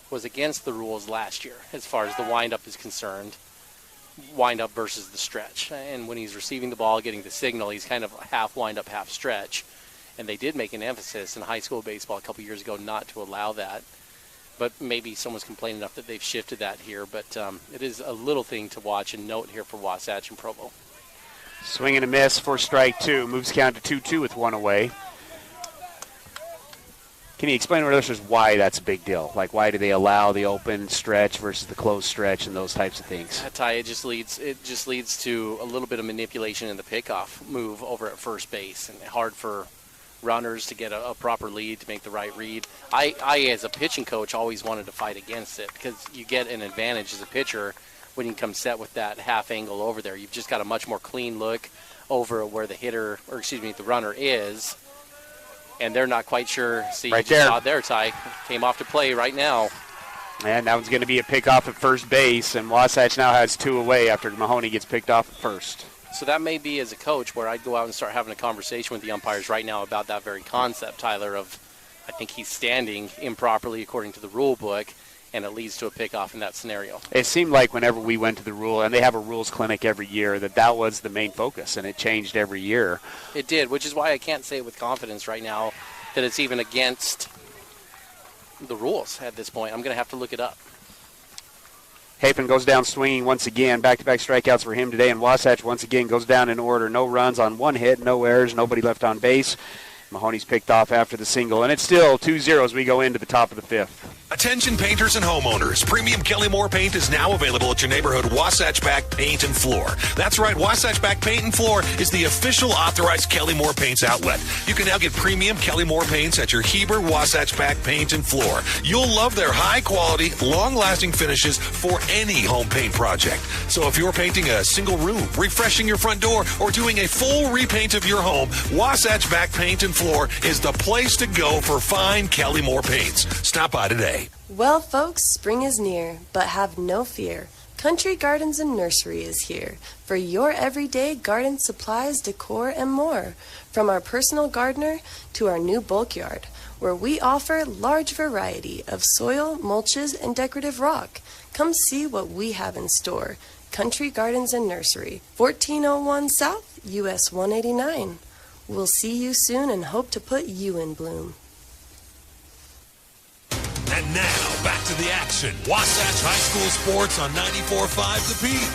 was against the rules last year as far as the windup is concerned. Windup versus the stretch. And when he's receiving the ball, getting the signal, he's kind of half windup, half stretch. And they did make an emphasis in high school baseball a couple years ago not to allow that. But maybe someone's complained enough that they've shifted that here. But it is a little thing to watch and note here for Wasatch and Provo. Swing and a miss for strike 2. Moves count to 2-2 with one away. Can you explain to us why that's a big deal? Like, why do they allow the open stretch versus the closed stretch and those types of things? Ty, it just leads to a little bit of manipulation in the pickoff move over at first base, and hard for runners to get a proper lead, to make the right read. I, as a pitching coach, always wanted to fight against it because you get an advantage as a pitcher when you come set with that half angle over there. You've just got a much more clean look over where the runner is. And they're not quite sure. See, right you just saw it there, Ty. Came off to play right now. And that one's going to be a pickoff at first base, and Wasatch now has 2 away after Mahoney gets picked off at first. So that may be, as a coach, where I'd go out and start having a conversation with the umpires right now about that very concept, Tyler, of I think he's standing improperly according to the rule book, and it leads to a pickoff in that scenario. It seemed like whenever we went to the rule, and they have a rules clinic every year, that was the main focus, and it changed every year. It did, which is why I can't say with confidence right now that it's even against the rules at this point. I'm going to have to look it up. Hafen goes down swinging once again. Back-to-back strikeouts for him today, and Wasatch once again goes down in order. No runs on 1 hit, no errors, nobody left on base. Mahoney's picked off after the single, and it's still 2-0 as we go into the top of the 5th. Attention painters and homeowners. Premium Kelly Moore paint is now available at your neighborhood Wasatch Back Paint and Floor. That's right, Wasatch Back Paint and Floor is the official authorized Kelly Moore Paints outlet. You can now get premium Kelly Moore paints at your Heber Wasatch Back Paint and Floor. You'll love their high quality, long-lasting finishes for any home paint project. So if you're painting a single room, refreshing your front door, or doing a full repaint of your home, Wasatch Back Paint and Floor is the place to go for fine Kelly Moore paints. Stop by today. Well, folks, spring is near, but have no fear. Country Gardens and Nursery is here for your everyday garden supplies, decor, and more. From our personal gardener to our new bulk yard, where we offer large variety of soil, mulches, and decorative rock. Come see what we have in store. Country Gardens and Nursery, 1401 South, US 189. We'll see you soon and hope to put you in bloom. And now, back to the action. Wasatch High School Sports on 94.5 The Peak.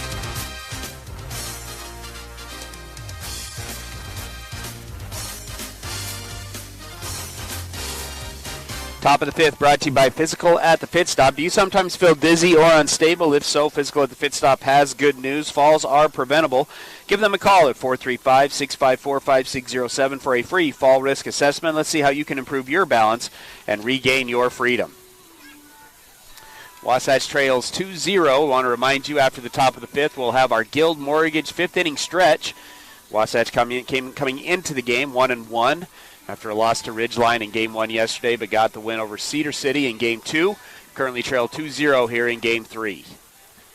Top of the 5th brought to you by Physical at the Pit Stop. Do you sometimes feel dizzy or unstable? If so, Physical at the Pit Stop has good news. Falls are preventable. Give them a call at 435-654-5607 for a free fall risk assessment. Let's see how you can improve your balance and regain your freedom. Wasatch trails 2-0. I want to remind you, after the top of the 5th, we'll have our Guild Mortgage 5th inning stretch. Wasatch coming into the game 1-1 after a loss to Ridgeline in Game 1 yesterday, but got the win over Cedar City in Game 2. Currently trail 2-0 here in Game 3.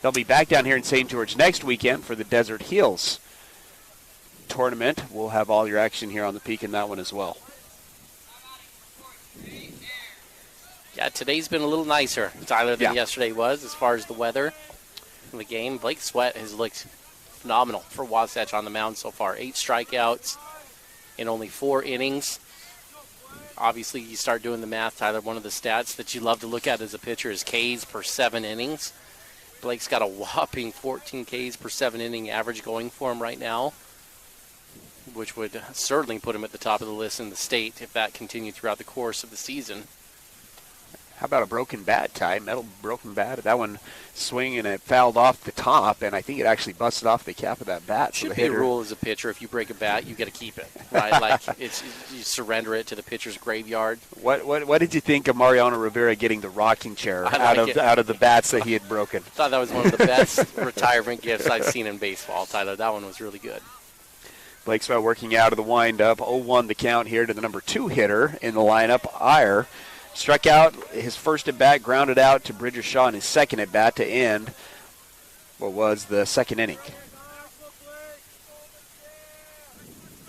They'll be back down here in St. George next weekend for the Desert Hills tournament. We'll have all your action here on the Peak in that one as well. Yeah, today's been a little nicer, Tyler, than yesterday was as far as the weather in the game. Blake Sweat has looked phenomenal for Wasatch on the mound so far. 8 strikeouts in only 4 innings. Obviously, you start doing the math, Tyler. One of the stats that you love to look at as a pitcher is Ks per 7 innings. Blake's got a whopping 14 Ks per 7 inning average going for him right now, which would certainly put him at the top of the list in the state if that continued throughout the course of the season. How about a broken bat, Ty? Metal broken bat. That one swinging and it fouled off the top, and I think it actually busted off the cap of that bat. Should be a rule as a pitcher. If you break a bat, you got to keep it, right? Like you surrender it to the pitcher's graveyard. What did you think of Mariano Rivera getting the rocking chair out of the bats that he had broken? I thought that was one of the best retirement gifts I've seen in baseball, Tyler. That one was really good. Blake Sweat working out of the windup. 0-1 the count here to the number 2 hitter in the lineup, Iyer. Struck out his first at bat, grounded out to Bridger Shaw in his second at bat to end what was the second inning.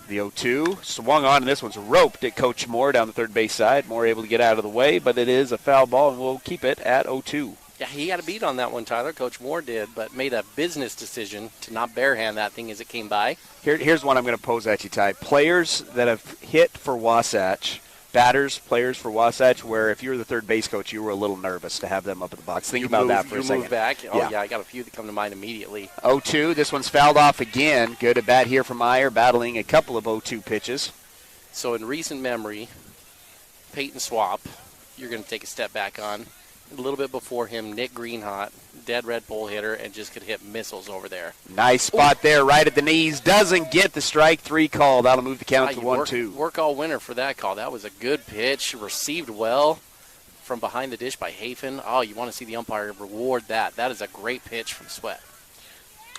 The 0-2 swung on, and this one's roped at Coach Moore down the third base side. Moore able to get out of the way, but it is a foul ball, and we'll keep it at 0-2. Yeah, he got a beat on that one, Tyler. Coach Moore did, but made a business decision to not barehand that thing as it came by. Here's one I'm going to pose at you, Ty. Players that have hit for Wasatch, players for Wasatch, where if you were the third base coach, you were a little nervous to have them up in the box. Think about that for a second. You move back. Oh, yeah, I got a few that come to mind immediately. 0-2. This one's fouled off again. Good at bat here from Iyer, battling a couple of 0-2 pitches. So in recent memory, Peyton Swap, you're going to take a step back on. A little bit before him, Nick Greenhot, dead red pole hitter, and just could hit missiles over there. Nice spot there, right at the knees. Doesn't get the strike 3 call. That'll move the count to 1-2. Work all winter for that call. That was a good pitch, received well from behind the dish by Hafen. Oh, you want to see the umpire reward that. That is a great pitch from Sweat.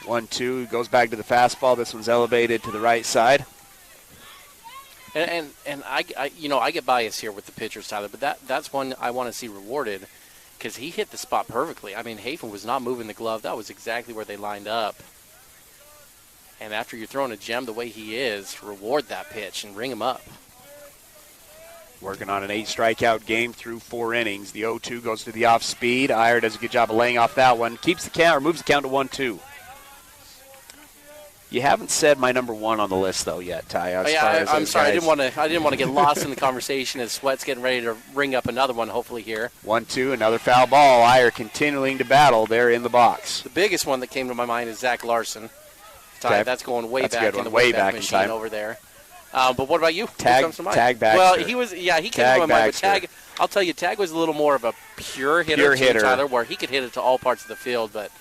1-2, goes back to the fastball. This one's elevated to the right side. And I get biased here with the pitchers, Tyler, but that's one I want to see rewarded, because he hit the spot perfectly. I mean, Hafen was not moving the glove. That was exactly where they lined up. And after you're throwing a gem the way he is, reward that pitch and ring him up. Working on an 8-strikeout game through 4 innings. The 0-2 goes to the off speed. Iyer does a good job of laying off that one. Keeps the count, or moves the count to 1-2. You haven't said my number 1 on the list though yet, Ty. I'm sorry. I didn't want to get lost in the conversation as Sweat's getting ready to ring up another one, hopefully here. 1-2, another foul ball. Iyer continuing to battle there in the box. The biggest one that came to my mind is Zach Larson. Ty, okay. That's going way back in the way back machine over there. But what about you? Tag Baxter. Well, he came to my mind. But I'll tell you, Tag was a little more of a pure hitter, Tyler, where he could hit it to all parts of the field. But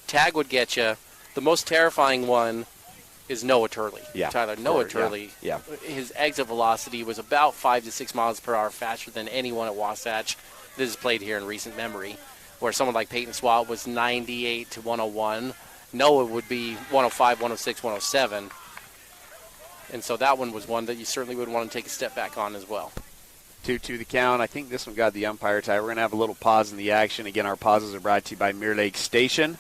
Tag would get you. The most terrifying one is Noah Turley. Yeah, Tyler, Noah Turley. Yeah. His exit velocity was about 5 to 6 miles per hour faster than anyone at Wasatch. This is played here in recent memory, where someone like Peyton Swat was 98 to 101. Noah would be 105, 106, 107. And so that one was one that you certainly would want to take a step back on as well. 2-2 the count. I think this one got the umpire tie. We're going to have a little pause in the action. Again, our pauses are brought to you by Mirror Lake Station.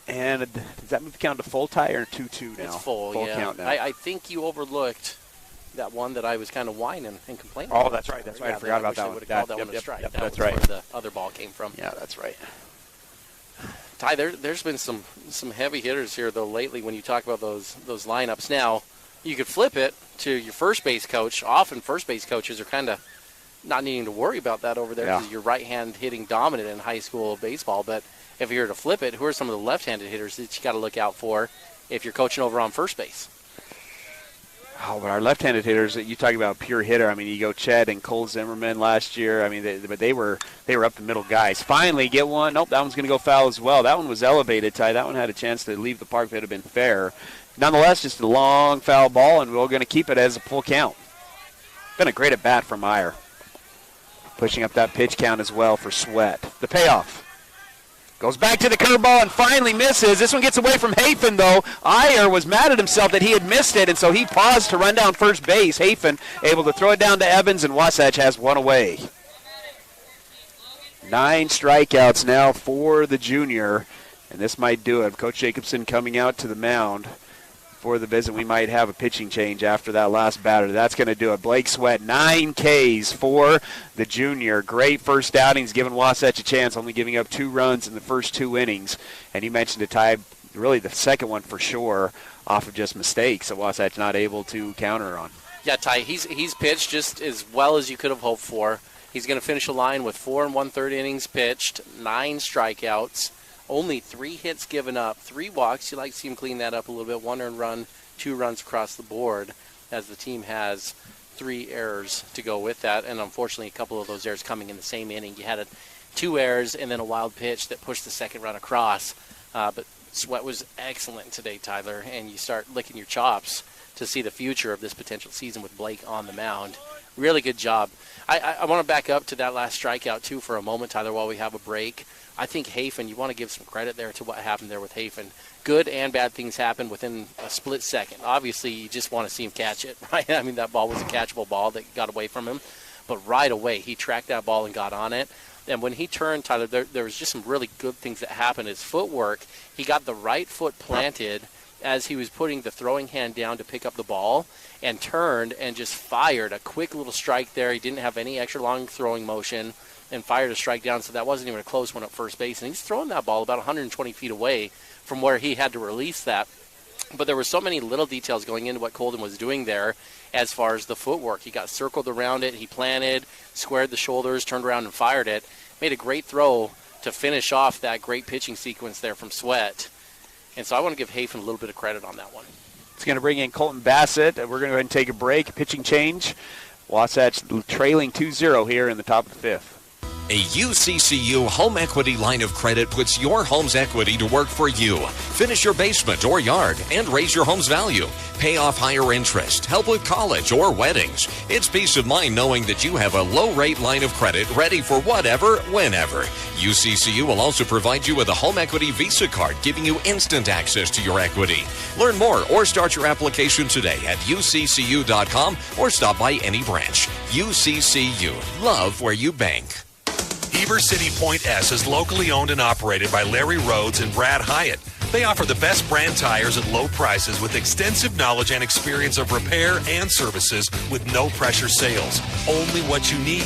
And does that move the count to full, tie, or 2-2 now? It's full yeah. Count now. I think you overlooked that one that I was kind of whining and complaining about. Oh, that's right. That's right. I forgot about that one. That one a strike. That's right. Where the other ball came from. Yeah, that's right. Ty, there's been some heavy hitters here, though, lately when you talk about those lineups. Now, you could flip it to your first base coach. Often first base coaches are kind of not needing to worry about that over there because you're right-hand hitting dominant in high school baseball. But if you were to flip it, who are some of the left-handed hitters that you got to look out for if you're coaching over on first base? Oh, but our left-handed hitters, you talk about pure hitter. I mean, you go Ched and Cole Zimmerman last year. I mean, they were up the middle guys. Finally, get one. Nope, that one's going to go foul as well. That one was elevated, Ty. That one had a chance to leave the park if it had been fair. Nonetheless, just a long foul ball, and we're going to keep it as a full count. Been a great at bat from Iyer. Pushing up that pitch count as well for Sweat. The payoff. Goes back to the curveball and finally misses. This one gets away from Hafen, though. Iyer was mad at himself that he had missed it, and so he paused to run down first base. Hafen able to throw it down to Evans, and Wasatch has one away. 9 strikeouts now for the junior, and this might do it. Coach Jacobson coming out to the mound for the visit. We might have a pitching change after that last batter. That's going to do it. Blake Sweat, 9 Ks for the junior. Great first outings, giving Wasatch a chance, only giving up 2 runs in the first 2 innings. And you mentioned a tie, really the second one for sure, off of just mistakes that Wasatch not able to counter on. Yeah, Ty, he's pitched just as well as you could have hoped for. He's going to finish the line with 4 1/3 innings pitched, 9 strikeouts. Only 3 hits given up, 3 walks. You like to see him clean that up a little bit. 1 earned run, 2 runs across the board, as the team has 3 errors to go with that, and unfortunately a couple of those errors coming in the same inning. You had 2 errors and then a wild pitch that pushed the second run across. But Sweat was excellent today, Tyler, and you start licking your chops to see the future of this potential season with Blake on the mound. Really good job. I want to back up to that last strikeout, too, for a moment, Tyler, while we have a break. I think Hafen, you want to give some credit there to what happened there with Hafen. Good and bad things happen within a split second. Obviously, you just want to see him catch it, right? I mean, that ball was a catchable ball that got away from him. But right away, he tracked that ball and got on it. And when he turned, Tyler, there was just some really good things that happened. His footwork, he got the right foot planted as he was putting the throwing hand down to pick up the ball, and turned and just fired a quick little strike there. He didn't have any extra long throwing motion, and fired a strike down, so that wasn't even a close one at first base. And he's throwing that ball about 120 feet away from where he had to release that. But there were so many little details going into what Colton was doing there as far as the footwork. He got circled around it, he planted, squared the shoulders, turned around and fired it. Made a great throw to finish off that great pitching sequence there from Sweat. And so I want to give Hafen a little bit of credit on that one. It's going to bring in Colton Bassett. We're going to go ahead and take a break. Pitching change. Wasatch trailing 2-0 here in the top of the fifth. A UCCU home equity line of credit puts your home's equity to work for you. Finish your basement or yard and raise your home's value. Pay off higher interest, help with college or weddings. It's peace of mind knowing that you have a low-rate line of credit ready for whatever, whenever. UCCU will also provide you with a home equity Visa card, giving you instant access to your equity. Learn more or start your application today at uccu.com or stop by any branch. UCCU. Love where you bank. Heber City Point S is locally owned and operated by Larry Rhodes and Brad Hyatt. They offer the best brand tires at low prices with extensive knowledge and experience of repair and services with no-pressure sales. Only what you need.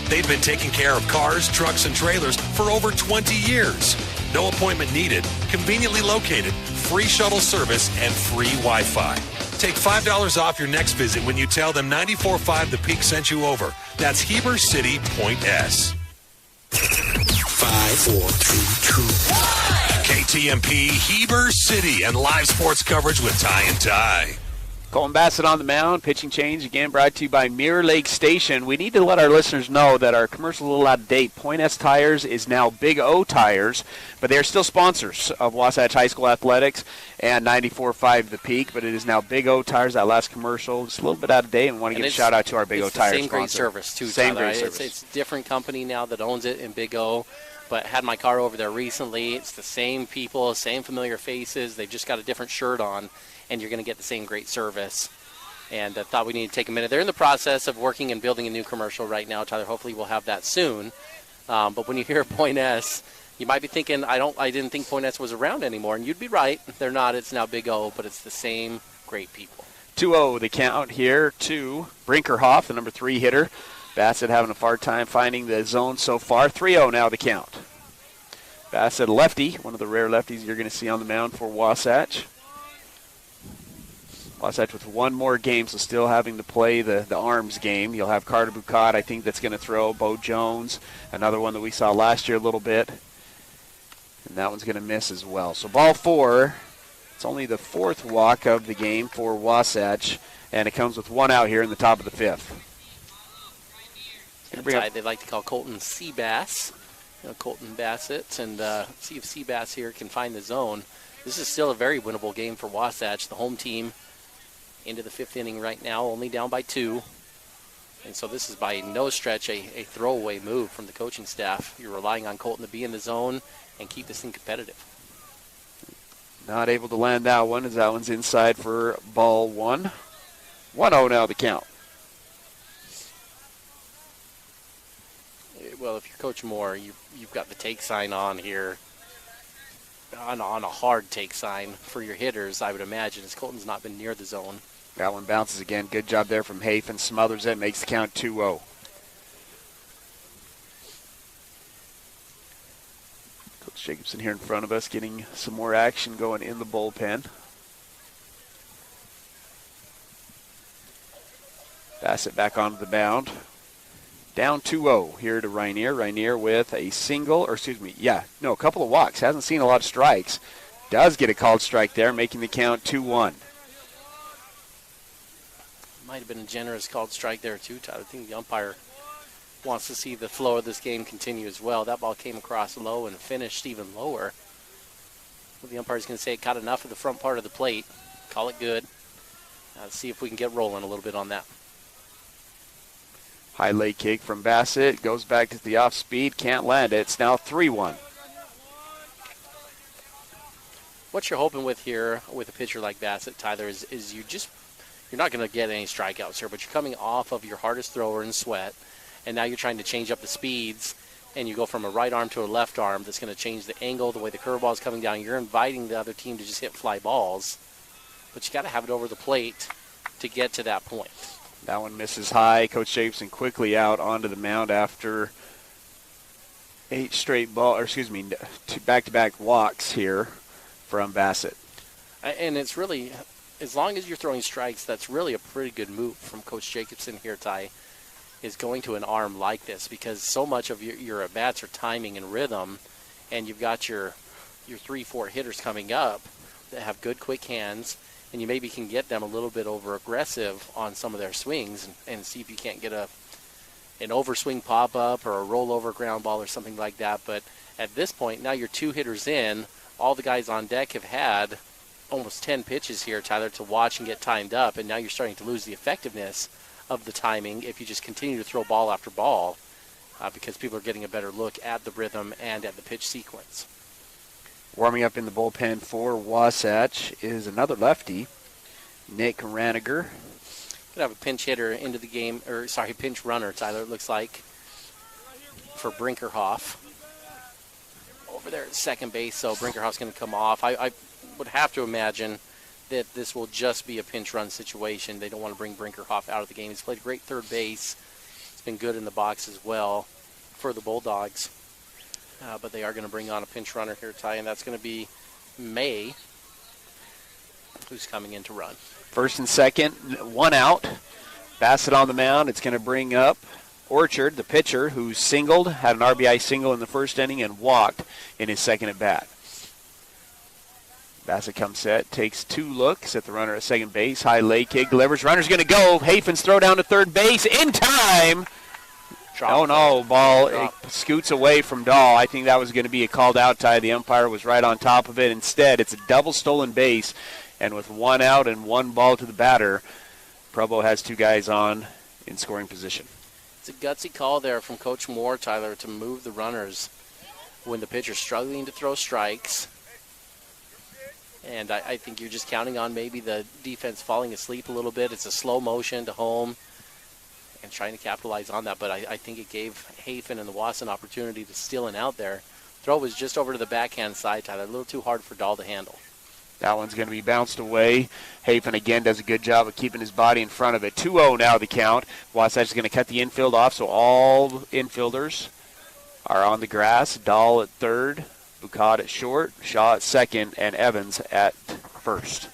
They've been taking care of cars, trucks, and trailers for over 20 years. No appointment needed, conveniently located, free shuttle service, and free Wi-Fi. Take $5 off your next visit when you tell them 94.5 The Peak sent you over. That's Heber City Point S. 5, 4, 3, 2, 1. KTMP, Heber City, and live sports coverage with Ty and Ty. Colton Bassett on the mound. Pitching change, again, brought to you by Mirror Lake Station. We need to let our listeners know that our commercial is a little out of date. Point S Tires is now Big O Tires, but they are still sponsors of Wasatch High School Athletics and 94.5 The Peak, but it is now Big O Tires. That last commercial is a little bit out of date, and we want to give a shout-out to our Big O Tires sponsor. Same great service, too, Same Tyler. great service. It's a different company now that owns it in Big O, but had my car over there recently. It's the same people, same familiar faces. They've just got a different shirt on, and you're going to get the same great service. And I thought we needed to take a minute. They're in the process of working and building a new commercial right now, Tyler. Hopefully we'll have that soon. But when you hear Point S, you might be thinking, I didn't think Point S was around anymore. And you'd be right. They're not. It's now Big O, but it's the same great people. 2-0 the count here to Brinkerhoff, the number 3 hitter. Bassett having a hard time finding the zone so far. 3-0 now the count. Bassett, a lefty, one of the rare lefties you're going to see on the mound for Wasatch. Wasatch with one more game, so still having to play the arms game. You'll have Carter Bucat, I think, that's going to throw. Bo Jones, another one that we saw last year a little bit. And that one's going to miss as well. So ball 4. It's only the 4th walk of the game for Wasatch, and it comes with 1 out here in the top of the 5th. They like to call Colton Seabass, Colton Bassett, and see if Seabass here can find the zone. This is still a very winnable game for Wasatch. The home team into the 5th inning right now, only down by 2. And so this is by no stretch a throwaway move from the coaching staff. You're relying on Colton to be in the zone and keep this thing competitive. Not able to land that one as that one's inside for ball 1. 1-0 now the count. Well, if you're Coach Moore, you've got the take sign on here, on a hard take sign for your hitters, I would imagine, as Colton's not been near the zone. That one bounces again. Good job there from Hafen. Smothers it, makes the count 2-0. Coach Jacobson here in front of us getting some more action going in the bullpen. Bassett back onto the mound. Down 2-0 here to Rainier. Rainier with a couple of walks. Hasn't seen a lot of strikes. Does get a called strike there, making the count 2-1. Might have been a generous called strike there too, Tyler. I think the umpire wants to see the flow of this game continue as well. That ball came across low and finished even lower. Well, the umpire's going to say it got enough of the front part of the plate. Call it good. See if we can get rolling a little bit on that. High leg kick from Bassett. Goes back to the off speed. Can't land it. It's now 3-1. What you're hoping with here with a pitcher like Bassett, Tyler, is you're not going to get any strikeouts here, but you're coming off of your hardest thrower in Sweat, and now you're trying to change up the speeds, and you go from a right arm to a left arm. That's going to change the angle, the way the curveball is coming down. You're inviting the other team to just hit fly balls, but you got to have it over the plate to get to that point. That one misses high. Coach Jacobson quickly out onto the mound after 8 straight back-to-back walks here from Bassett. And it's really, as long as you're throwing strikes, that's really a pretty good move from Coach Jacobson here, Ty, is going to an arm like this, because so much of your at-bats are timing and rhythm, and you've got your 3-4 hitters coming up that have good quick hands, and you maybe can get them a little bit over-aggressive on some of their swings and see if you can't get an overswing pop-up or a rollover ground ball or something like that. But at this point, now you're 2 hitters in. All the guys on deck have had almost 10 pitches here, Tyler, to watch and get timed up, and now you're starting to lose the effectiveness of the timing if you just continue to throw ball after ball because people are getting a better look at the rhythm and at the pitch sequence. Warming up in the bullpen for Wasatch is another lefty, Nick Raniger. Could have a pinch hitter into the game, pinch runner, Tyler, it looks like, for Brinkerhoff over there at second base. So Brinkerhoff's going to come off. I would have to imagine that this will just be a pinch run situation. They don't want to bring Brinkerhoff out of the game. He's played great third base. He's been good in the box as well for the Bulldogs. But they are going to bring on a pinch runner here, Ty, and that's going to be May, who's coming in to run. First and second, 1 out. Bassett on the mound. It's going to bring up Orchard, the pitcher, who singled, had an RBI single in the first inning and walked in his second at bat. Bassett comes set, takes 2 looks at the runner at second base. High leg kick, delivers. Runner's going to go. Hafen's throw down to third base in time. Ball it scoots away from Dahl. I think that was going to be a called out, Ty. The umpire was right on top of it. Instead, it's a double stolen base, and with 1 out and 1 ball to the batter, Provo has 2 guys on in scoring position. It's a gutsy call there from Coach Moore, Tyler, to move the runners when the pitcher's struggling to throw strikes. And I think you're just counting on maybe the defense falling asleep a little bit. It's a slow motion to home and trying to capitalize on that. But I think it gave Hafen and the Wass an opportunity to steal an out there. Throw was just over to the backhand side, Tyler. A little too hard for Dahl to handle. That one's going to be bounced away. Hafen again does a good job of keeping his body in front of it. 2-0 now the count. Wasatch is going to cut the infield off, so all infielders are on the grass. Dahl at third, Bucad at short, Shaw at second, and Evans at first.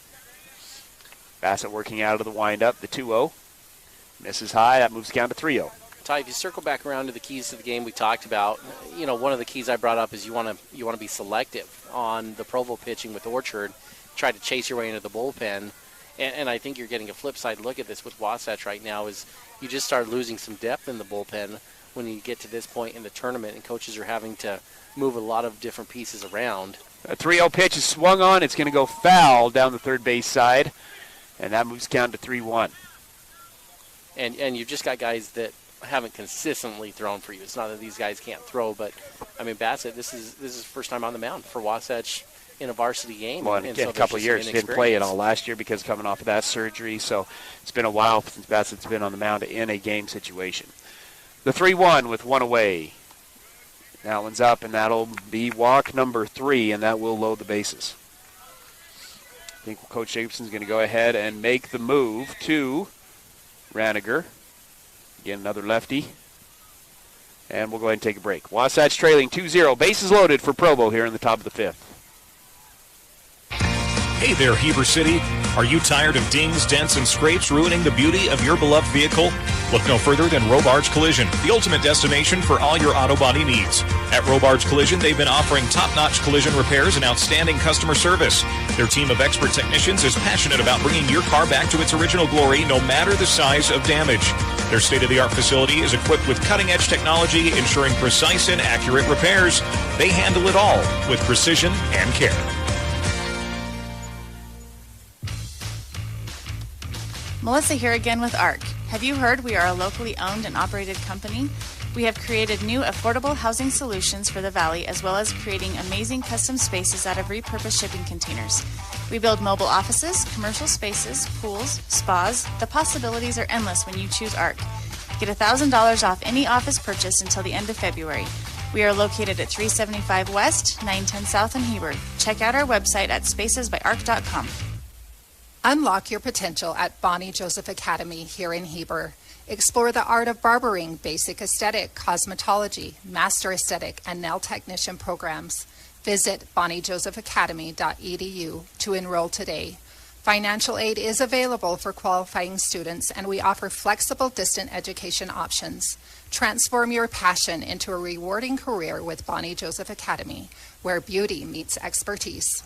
Bassett working out of the windup, the 2-0. Misses high, that moves down to 3-0. Ty, if you circle back around to the keys to the game we talked about, one of the keys I brought up is you want to be selective on the Provo pitching with Orchard, try to chase your way into the bullpen, and I think you're getting a flip side look at this with Wasatch right now is you just start losing some depth in the bullpen when you get to this point in the tournament, and coaches are having to move a lot of different pieces around. A 3-0 pitch is swung on. It's going to go foul down the third base side, and that moves down to 3-1. And you've just got guys that haven't consistently thrown for you. It's not that these guys can't throw, but I mean Bassett, this is first time on the mound for Wasatch in a varsity game. Well, and again, a couple of years. Didn't play it all last year because coming off of that surgery. So it's been a while since Bassett's been on the mound in a game situation. The 3-1 with 1 away. That one's up, and that'll be walk number 3, and that will load the bases. I think Coach Jacobson's going to go ahead and make the move to Raniger. Again, another lefty. And we'll go ahead and take a break. Wasatch trailing 2-0. Bases loaded for Provo here in the top of the 5th. Hey there, Heber City. Are you tired of dings, dents, and scrapes ruining the beauty of your beloved vehicle? Look no further than Robards Collision, the ultimate destination for all your auto body needs. At Robards Collision, they've been offering top-notch collision repairs and outstanding customer service. Their team of expert technicians is passionate about bringing your car back to its original glory, no matter the size of damage. Their state-of-the-art facility is equipped with cutting-edge technology, ensuring precise and accurate repairs. They handle it all with precision and care. Melissa here again with ARC. Have you heard we are a locally owned and operated company? We have created new affordable housing solutions for the Valley, as well as creating amazing custom spaces out of repurposed shipping containers. We build mobile offices, commercial spaces, pools, spas. The possibilities are endless when you choose ARC. Get $1,000 off any office purchase until the end of February. We are located at 375 West, 910 South in Heber. Check out our website at spacesbyarc.com. Unlock your potential at Bonnie Joseph Academy here in Heber. Explore the art of barbering, basic aesthetic, cosmetology, master aesthetic, and nail technician programs. Visit bonniejosephacademy.edu to enroll today. Financial aid is available for qualifying students, and we offer flexible distant education options. Transform your passion into a rewarding career with Bonnie Joseph Academy, where beauty meets expertise.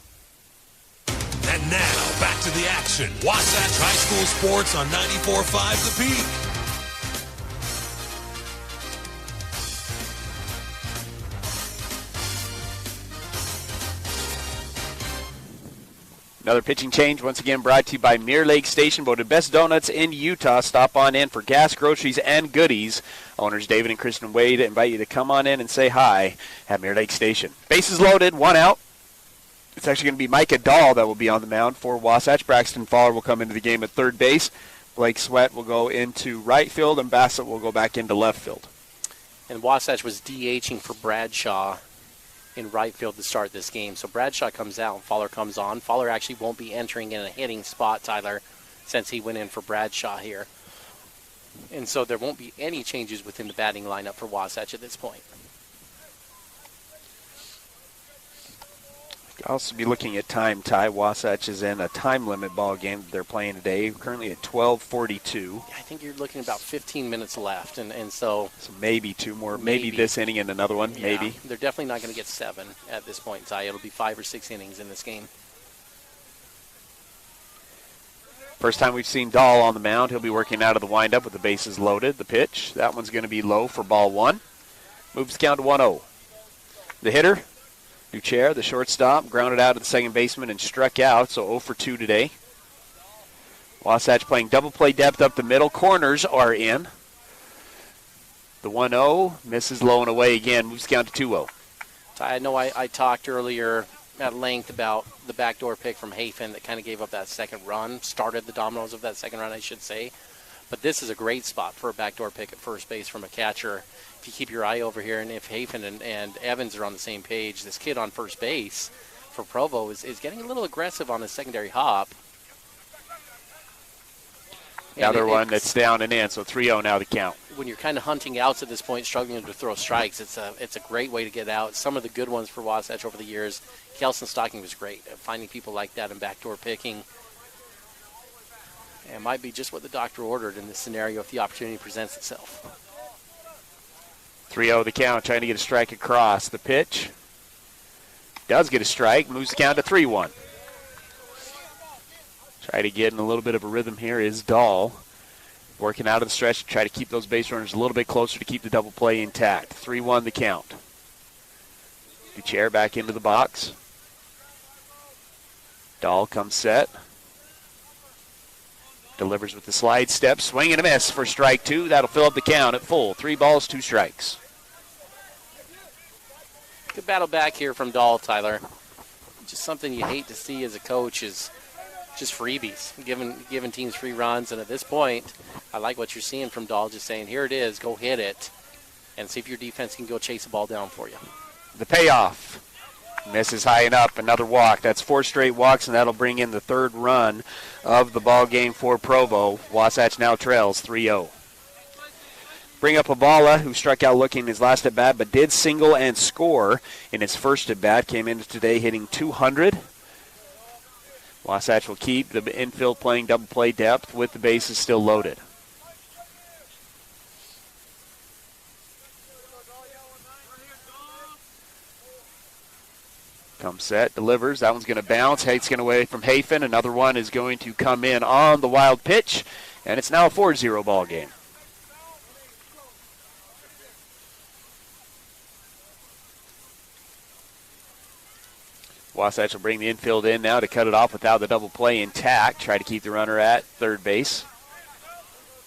And now, back to the action. Wasatch High School Sports on 94.5 The Peak. Another pitching change, once again brought to you by Mirror Lake Station, voted best donuts in Utah. Stop on in for gas, groceries, and goodies. Owners David and Kristen Wade invite you to come on in and say hi at Mirror Lake Station. Bases loaded, one out. It's actually going to be Micah Dahl that will be on the mound for Wasatch. Braxton Fowler will come into the game at third base. Blake Sweat will go into right field, and Bassett will go back into left field. And Wasatch was DHing for Bradshaw in right field to start this game. So Bradshaw comes out and Fowler comes on. Fowler actually won't be entering in a hitting spot, Tyler, since he went in for Bradshaw here. And so there won't be any changes within the batting lineup for Wasatch at this point. I'll also be looking at time, Ty. Wasatch is in a time limit ball game that they're playing today, currently at 12:42. I think you're looking at about 15 minutes left, and so maybe two more, maybe this inning and another one, yeah, maybe. They're definitely not going to get 7 at this point, Ty. It'll be 5 or 6 innings in this game. First time we've seen Dahl on the mound. He'll be working out of the windup with the bases loaded. The pitch, that one's going to be low for ball one. Moves the count to 1-0. The hitter, Duchair, the shortstop, grounded out to the second baseman and struck out, so 0 for 2 today. Wasatch playing double play depth up the middle. Corners are in. The 1-0 misses low and away again. Moves the count to 2-0. I know I talked earlier at length about the backdoor pick from Hafen that kind of gave up that second run, started the dominoes of that second run, I should say. But this is a great spot for a backdoor pick at first base from a catcher. If you keep your eye over here, and if Hafen and Evans are on the same page, this kid on first base for Provo is getting a little aggressive on his secondary hop. Another one that's down and in, so 3-0 now the count. When you're kind of hunting outs at this point, struggling to throw strikes, it's a great way to get out. Some of the good ones for Wasatch over the years, Kelson Stocking was great at finding people like that and backdoor picking. And it might be just what the doctor ordered in this scenario if the opportunity presents itself. 3-0 the count, trying to get a strike across. The pitch does get a strike, moves the count to 3-1. Try to get in a little bit of a rhythm here is Dahl. Working out of the stretch to try to keep those base runners a little bit closer to keep the double play intact. 3-1 the count. Duchair back into the box. Dahl comes set. Delivers with the slide step. Swing and a miss for strike 2. That'll fill up the count at full. 3 balls, 2 strikes. Good battle back here from Dahl, Tyler. Just something you hate to see as a coach is just freebies, giving teams free runs. And at this point, I like what you're seeing from Dahl, just saying, here it is, go hit it, and see if your defense can go chase the ball down for you. The payoff. Misses high and up, another walk. That's 4 straight walks, and that'll bring in the 3rd run of the ball game for Provo. Wasatch now trails 3-0. Bring up Havala, who struck out looking his last at-bat, but did single and score in his first at-bat. Came in today hitting 200. Wasatch will keep the infield playing double play depth with the bases still loaded. Comes set, delivers. That one's going to bounce. Hate's going away from Hafen. Another one is going to come in on the wild pitch, and it's now a 4-0 ball game. Wasatch will bring the infield in now to cut it off without the double play intact. Try to keep the runner at third base.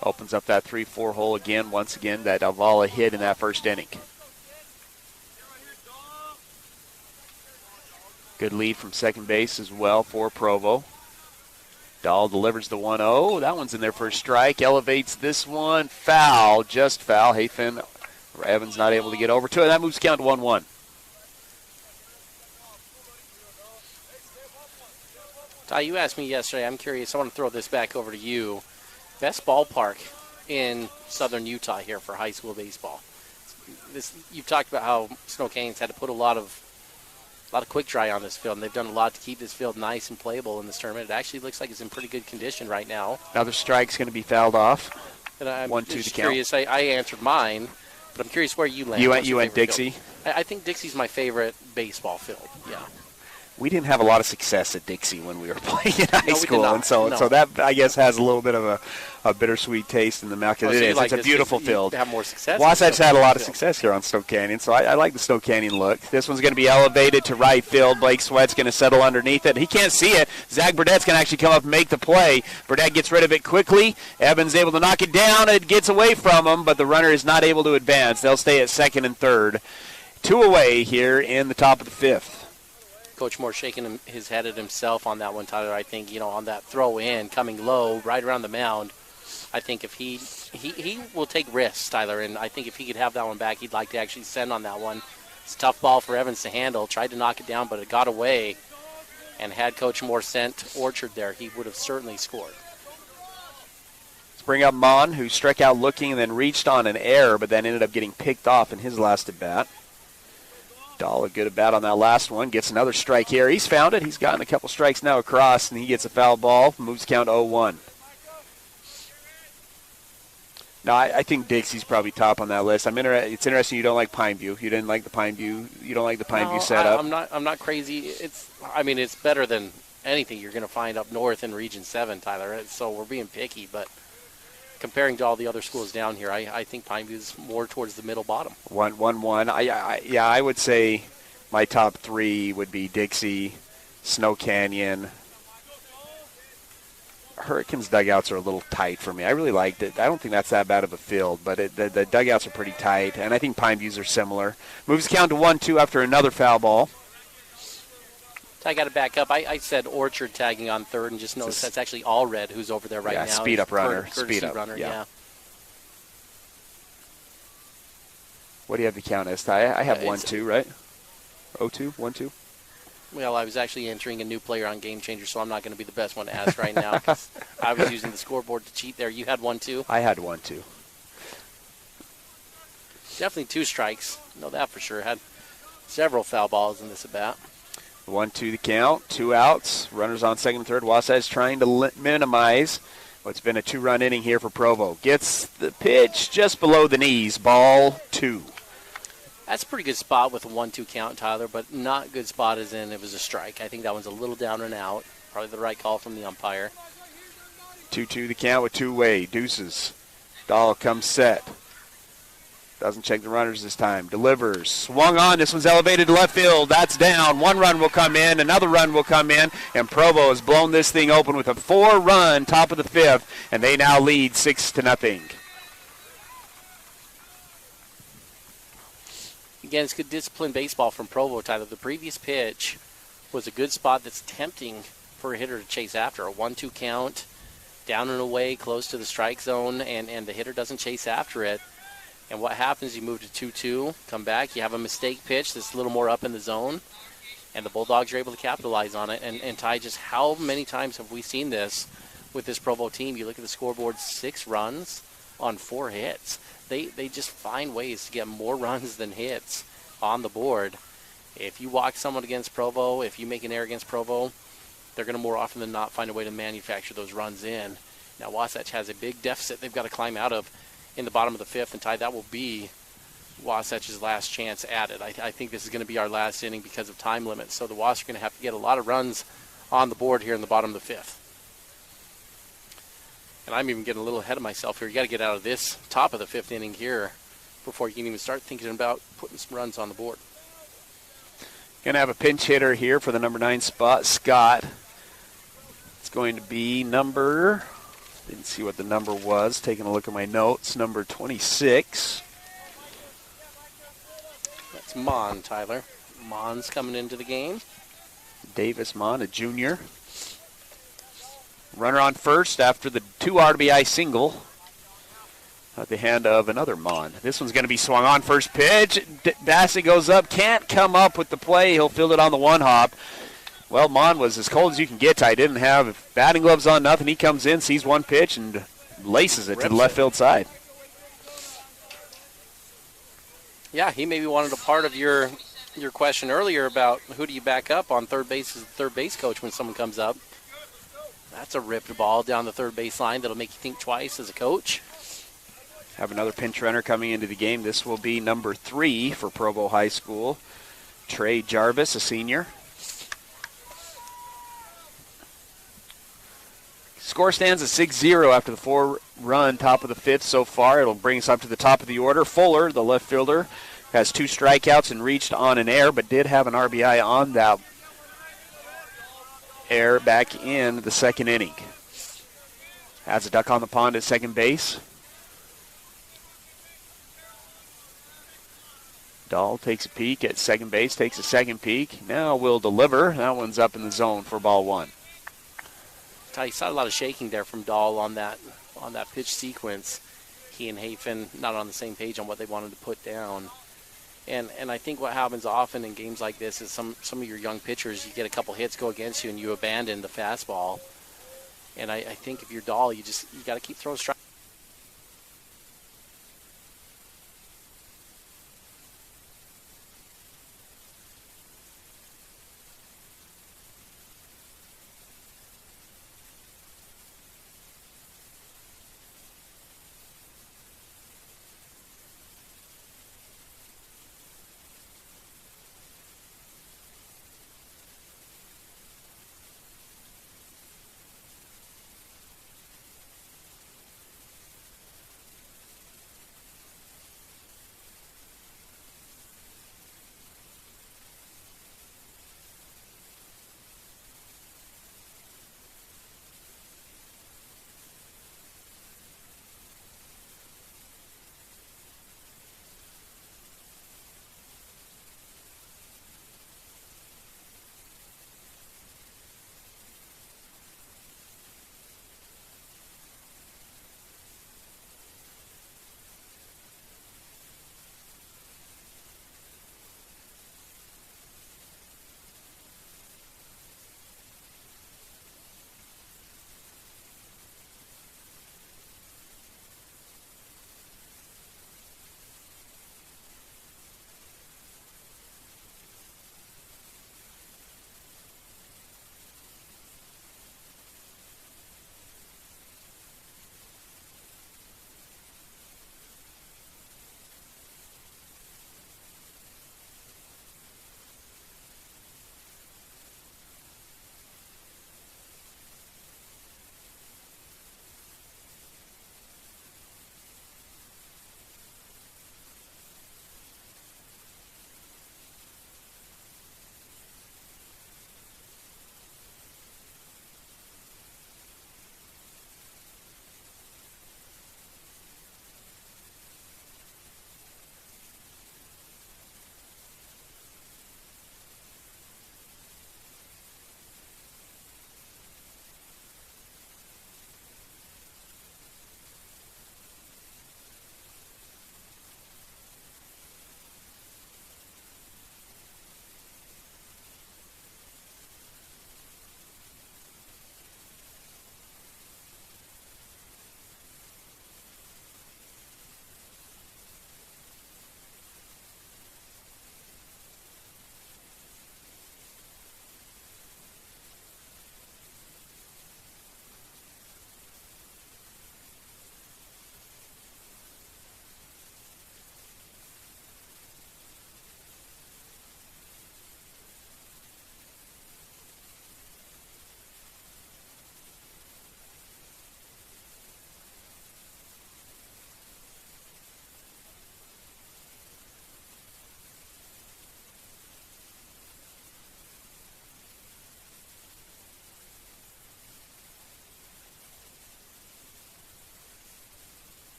Opens up that 3-4 hole again. Once again, that Alvala hit in that first inning. Good lead from second base as well for Provo. Dahl delivers the 1-0. That one's in there for a strike. Elevates this one. Foul. Just foul. Hafen. Evans not able to get over to it. That moves count to 1-1. Ty, you asked me yesterday. I'm curious. I want to throw this back over to you. Best ballpark in southern Utah here for high school baseball. You've talked about how Snow Canyon's had to put a lot of quick dry on this field, and they've done a lot to keep this field nice and playable in this tournament. It actually looks like it's in pretty good condition right now. Another strike's going to be fouled off. And I'm 1-2 just to count. curious. I answered mine, but I'm curious where you land. You went Dixie? I think Dixie's my favorite baseball field, yeah. We didn't have a lot of success at Dixie when we were playing in high school, and so No. that, I guess, has a little bit of a bittersweet taste in the mouth, because it's a beautiful field. Have more success. Wasatch had a lot of success here on Snow Canyon, so I like the Snow Canyon look. This one's going to be elevated to right field. Blake Sweat's going to settle underneath it. He can't see it. Zach Burdett's going to actually come up and make the play. Burdett gets rid of it quickly. Evans able to knock it down. It gets away from him, but the runner is not able to advance. They'll stay at second and third. 2 away here in the top of the fifth. Coach Moore shaking his head at himself on that one, Tyler. I think, on that throw in, coming low, right around the mound, I think if he will take risks, Tyler, and I think if he could have that one back, he'd like to actually send on that one. It's a tough ball for Evans to handle. Tried to knock it down, but it got away. And had Coach Moore sent Orchard there, he would have certainly scored. Let's bring up Mon, who struck out looking and then reached on an error, but then ended up getting picked off in his last at-bat. Dahl, a good at-bat on that last one. Gets another strike here. He's found it. He's gotten a couple strikes now across, and he gets a foul ball. Moves count 0-1. No, I think Dixie's probably top on that list. It's interesting you don't like Pineview. You didn't like the Pineview. You don't like the Pineview setup. I'm not crazy. It's better than anything you're going to find up north in Region 7, Tyler. So we're being picky, but comparing to all the other schools down here, I think Pineview's more towards the middle bottom. 1-1. I would say my top 3 would be Dixie, Snow Canyon. Hurricanes dugouts are a little tight for me. I really liked it. I don't think that's that bad of a field, but the dugouts are pretty tight, and I think Pineviews are similar. Moves count to 1-2 after another foul ball. I got to back up. I said Orchard tagging on third, and just noticed that's actually Allred who's over there right now. Speed up runner. Speed up runner. Yeah. What do you have to count as, Ty? I have 1-2, right? 0-2, 1-2. Well, I was actually entering a new player on Game Changer, so I'm not going to be the best one to ask right now, because I was using the scoreboard to cheat there. You had 1-2? I had 1-2. Definitely 2 strikes. Know that for sure. Had several foul balls in this at-bat. 1-2 the count, 2 outs. Runners on second and third. Wasatch trying to minimize what's been a 2-run inning here for Provo. Gets the pitch just below the knees. Ball 2. That's a pretty good spot with a 1-2 count, Tyler, but not good spot as in it was a strike. I think that one's a little down and out. Probably the right call from the umpire. 2-2 the count with 2 away. Deuces. Dahl comes set. Doesn't check the runners this time. Delivers. Swung on. This one's elevated to left field. That's down. 1 run will come in. Another run will come in. And Provo has blown this thing open with a 4-run top of the 5th. And they now lead 6-0. Again, it's good disciplined baseball from Provo, Tyler. The previous pitch was a good spot that's tempting for a hitter to chase after. A 1-2 count, down and away, close to the strike zone, and the hitter doesn't chase after it. And what happens, you move to 2-2, come back, you have a mistake pitch that's a little more up in the zone, and the Bulldogs are able to capitalize on it. And Ty, just how many times have we seen this with this Provo team? You look at the scoreboard, 6 runs on 4 hits. They just find ways to get more runs than hits on the board. If you walk someone against Provo, if you make an error against Provo, they're going to more often than not find a way to manufacture those runs in. Now, Wasatch has a big deficit they've got to climb out of in the bottom of the fifth, and Ty, that will be Wasatch's last chance at it. I think this is going to be our last inning because of time limits, so the Wasps are going to have to get a lot of runs on the board here in the bottom of the fifth. And I'm even getting a little ahead of myself here. You got to get out of this top of the fifth inning here before you can even start thinking about putting some runs on the board. Going to have a pinch hitter here for the number 9 spot, Scott. It's going to be didn't see what the number was, taking a look at my notes, number 26. That's Mon, Tyler. Mon's coming into the game. Davis Mon, a junior. Runner on first after the 2 RBI single at the hand of another Mon. This one's going to be swung on. First pitch. Bassett goes up, can't come up with the play. He'll field it on the 1-hop. Well, Mon was as cold as you can get. Ty didn't have batting gloves on, nothing. He comes in, sees one pitch, and laces it to the left field side. Yeah, he maybe wanted a part of your question earlier about who do you back up on third base as the third base coach when someone comes up. That's a ripped ball down the third base line that'll make you think twice as a coach. Have another pinch runner coming into the game. This will be number 3 for Provo High School, Trey Jarvis, a senior. Score stands at 6-0 after the 4-run top of the fifth so far. It'll bring us up to the top of the order. Fuller, the left fielder, has 2 strikeouts and reached on an error, but did have an RBI on that error back in the second inning. Has a duck on the pond at second base. Dahl takes a peek at second base, takes a second peek. Now will deliver. That one's up in the zone for ball 1. You saw a lot of shaking there from Dahl on that pitch sequence. He and Hafen not on the same page on what they wanted to put down. And I think what happens often in games like this is some of your young pitchers, you get a couple hits go against you and you abandon the fastball. And I think if you're Dahl, you got to keep throwing strikes.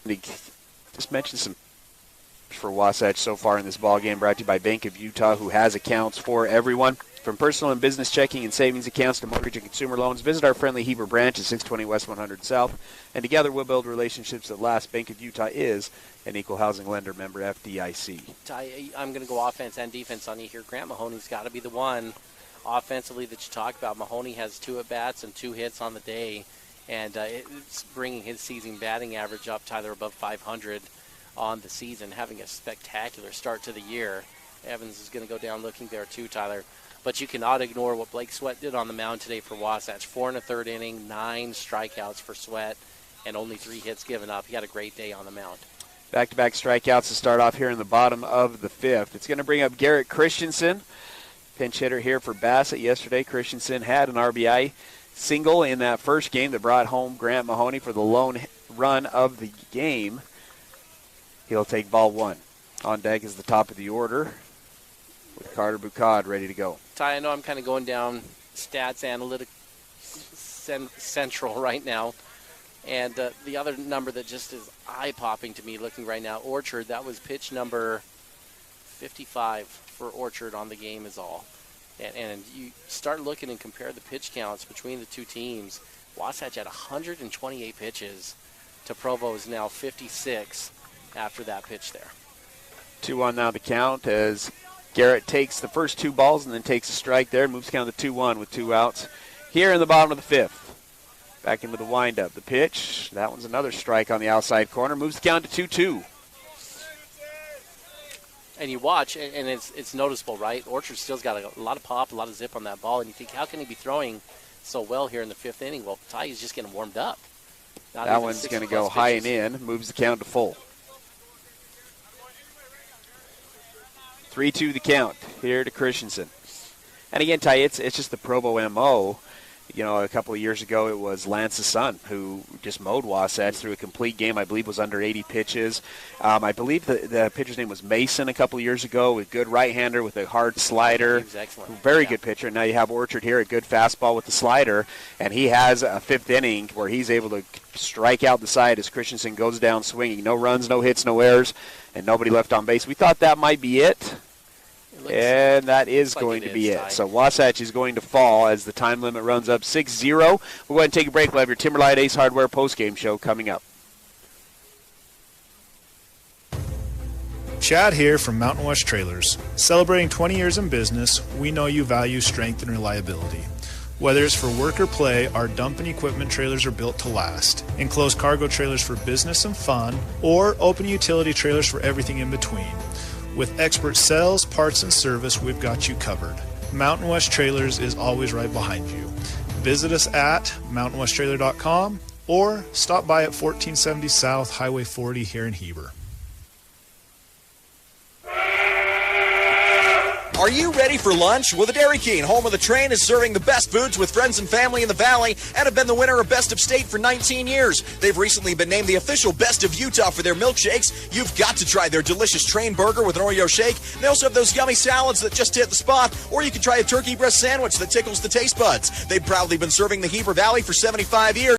just mention some for Wasatch so far in this ball game, brought to you by Bank of Utah, who has accounts for everyone. From personal and business checking and savings accounts to mortgage and consumer loans, visit our friendly Heber branch at 620 West 100 South. And together we'll build relationships that last. Bank of Utah is an equal housing lender, member FDIC. Ty, I'm going to go offense and defense on you here. Grant Mahoney's got to be the one offensively that you talk about. Mahoney has 2 at-bats and 2 hits on the day, and it's bringing his season batting average up, Tyler, above 500 on the season, having a spectacular start to the year. Evans is going to go down looking there too, Tyler. But you cannot ignore what Blake Sweat did on the mound today for Wasatch. 4 1/3 inning, 9 strikeouts for Sweat, and only 3 hits given up. He had a great day on the mound. Back-to-back strikeouts to start off here in the bottom of the 5th. It's going to bring up Garrett Christensen, pinch hitter here for Bassett. Yesterday, Christensen had an RBI single in that first game that brought home Grant Mahoney for the lone run of the game. He'll take ball 1. On deck is the top of the order with Carter Bucad ready to go. Ty, I know I'm kind of going down stats analytic central right now. And the other number that just is eye-popping to me looking right now, Orchard, that was pitch number 55 for Orchard on the game is all. And you start looking and compare the pitch counts between the two teams. Wasatch had 128 pitches to Provo's now 56 after that pitch there. 2-1 now the count as Garrett takes the first 2 balls and then takes a strike there. Moves count to 2-1 with 2 outs. Here in the bottom of the 5th. Back into the windup. The pitch. That one's another strike on the outside corner. Moves the count to 2-2. And you watch, and it's noticeable, right? Orchard still's got a lot of pop, a lot of zip on that ball, and you think, how can he be throwing so well here in the 5th inning? Well, Ty is just getting warmed up. That one's going to go high and in. Moves the count to full. 3-2 the count here to Christensen. And again, Ty, it's just the Provo M.O. You know, a couple of years ago it was Lance's son who just mowed Wasatch through a complete game. I believe was under 80 pitches. I believe the pitcher's name was Mason a couple of years ago, a good right-hander with a hard slider. He was excellent. Very good pitcher. Now you have Orchard here, a good fastball with the slider, and he has a 5th inning where he's able to strike out the side as Christensen goes down swinging. No runs, no hits, no errors, and nobody left on base. We thought that might be it. And that is going to be it. So Wasatch is going to fall as the time limit runs up 6-0. We'll go ahead and take a break. We'll have your Timberline Ace Hardware postgame show coming up. Chad here from Mountain West Trailers. Celebrating 20 years in business, we know you value strength and reliability. Whether it's for work or play, our dump and equipment trailers are built to last. Enclosed cargo trailers for business and fun, or open utility trailers for everything in between. With expert sales, parts, and service, we've got you covered. Mountain West Trailers is always right behind you. Visit us at mountainwesttrailer.com or stop by at 1470 South Highway 40 here in Heber. Are you ready for lunch? Well, the Dairy King, home of the train, is serving the best foods with friends and family in the Valley and have been the winner of Best of State for 19 years. They've recently been named the official Best of Utah for their milkshakes. You've got to try their delicious train burger with an Oreo shake. They also have those yummy salads that just hit the spot, or you can try a turkey breast sandwich that tickles the taste buds. They've proudly been serving the Heber Valley for 75 years.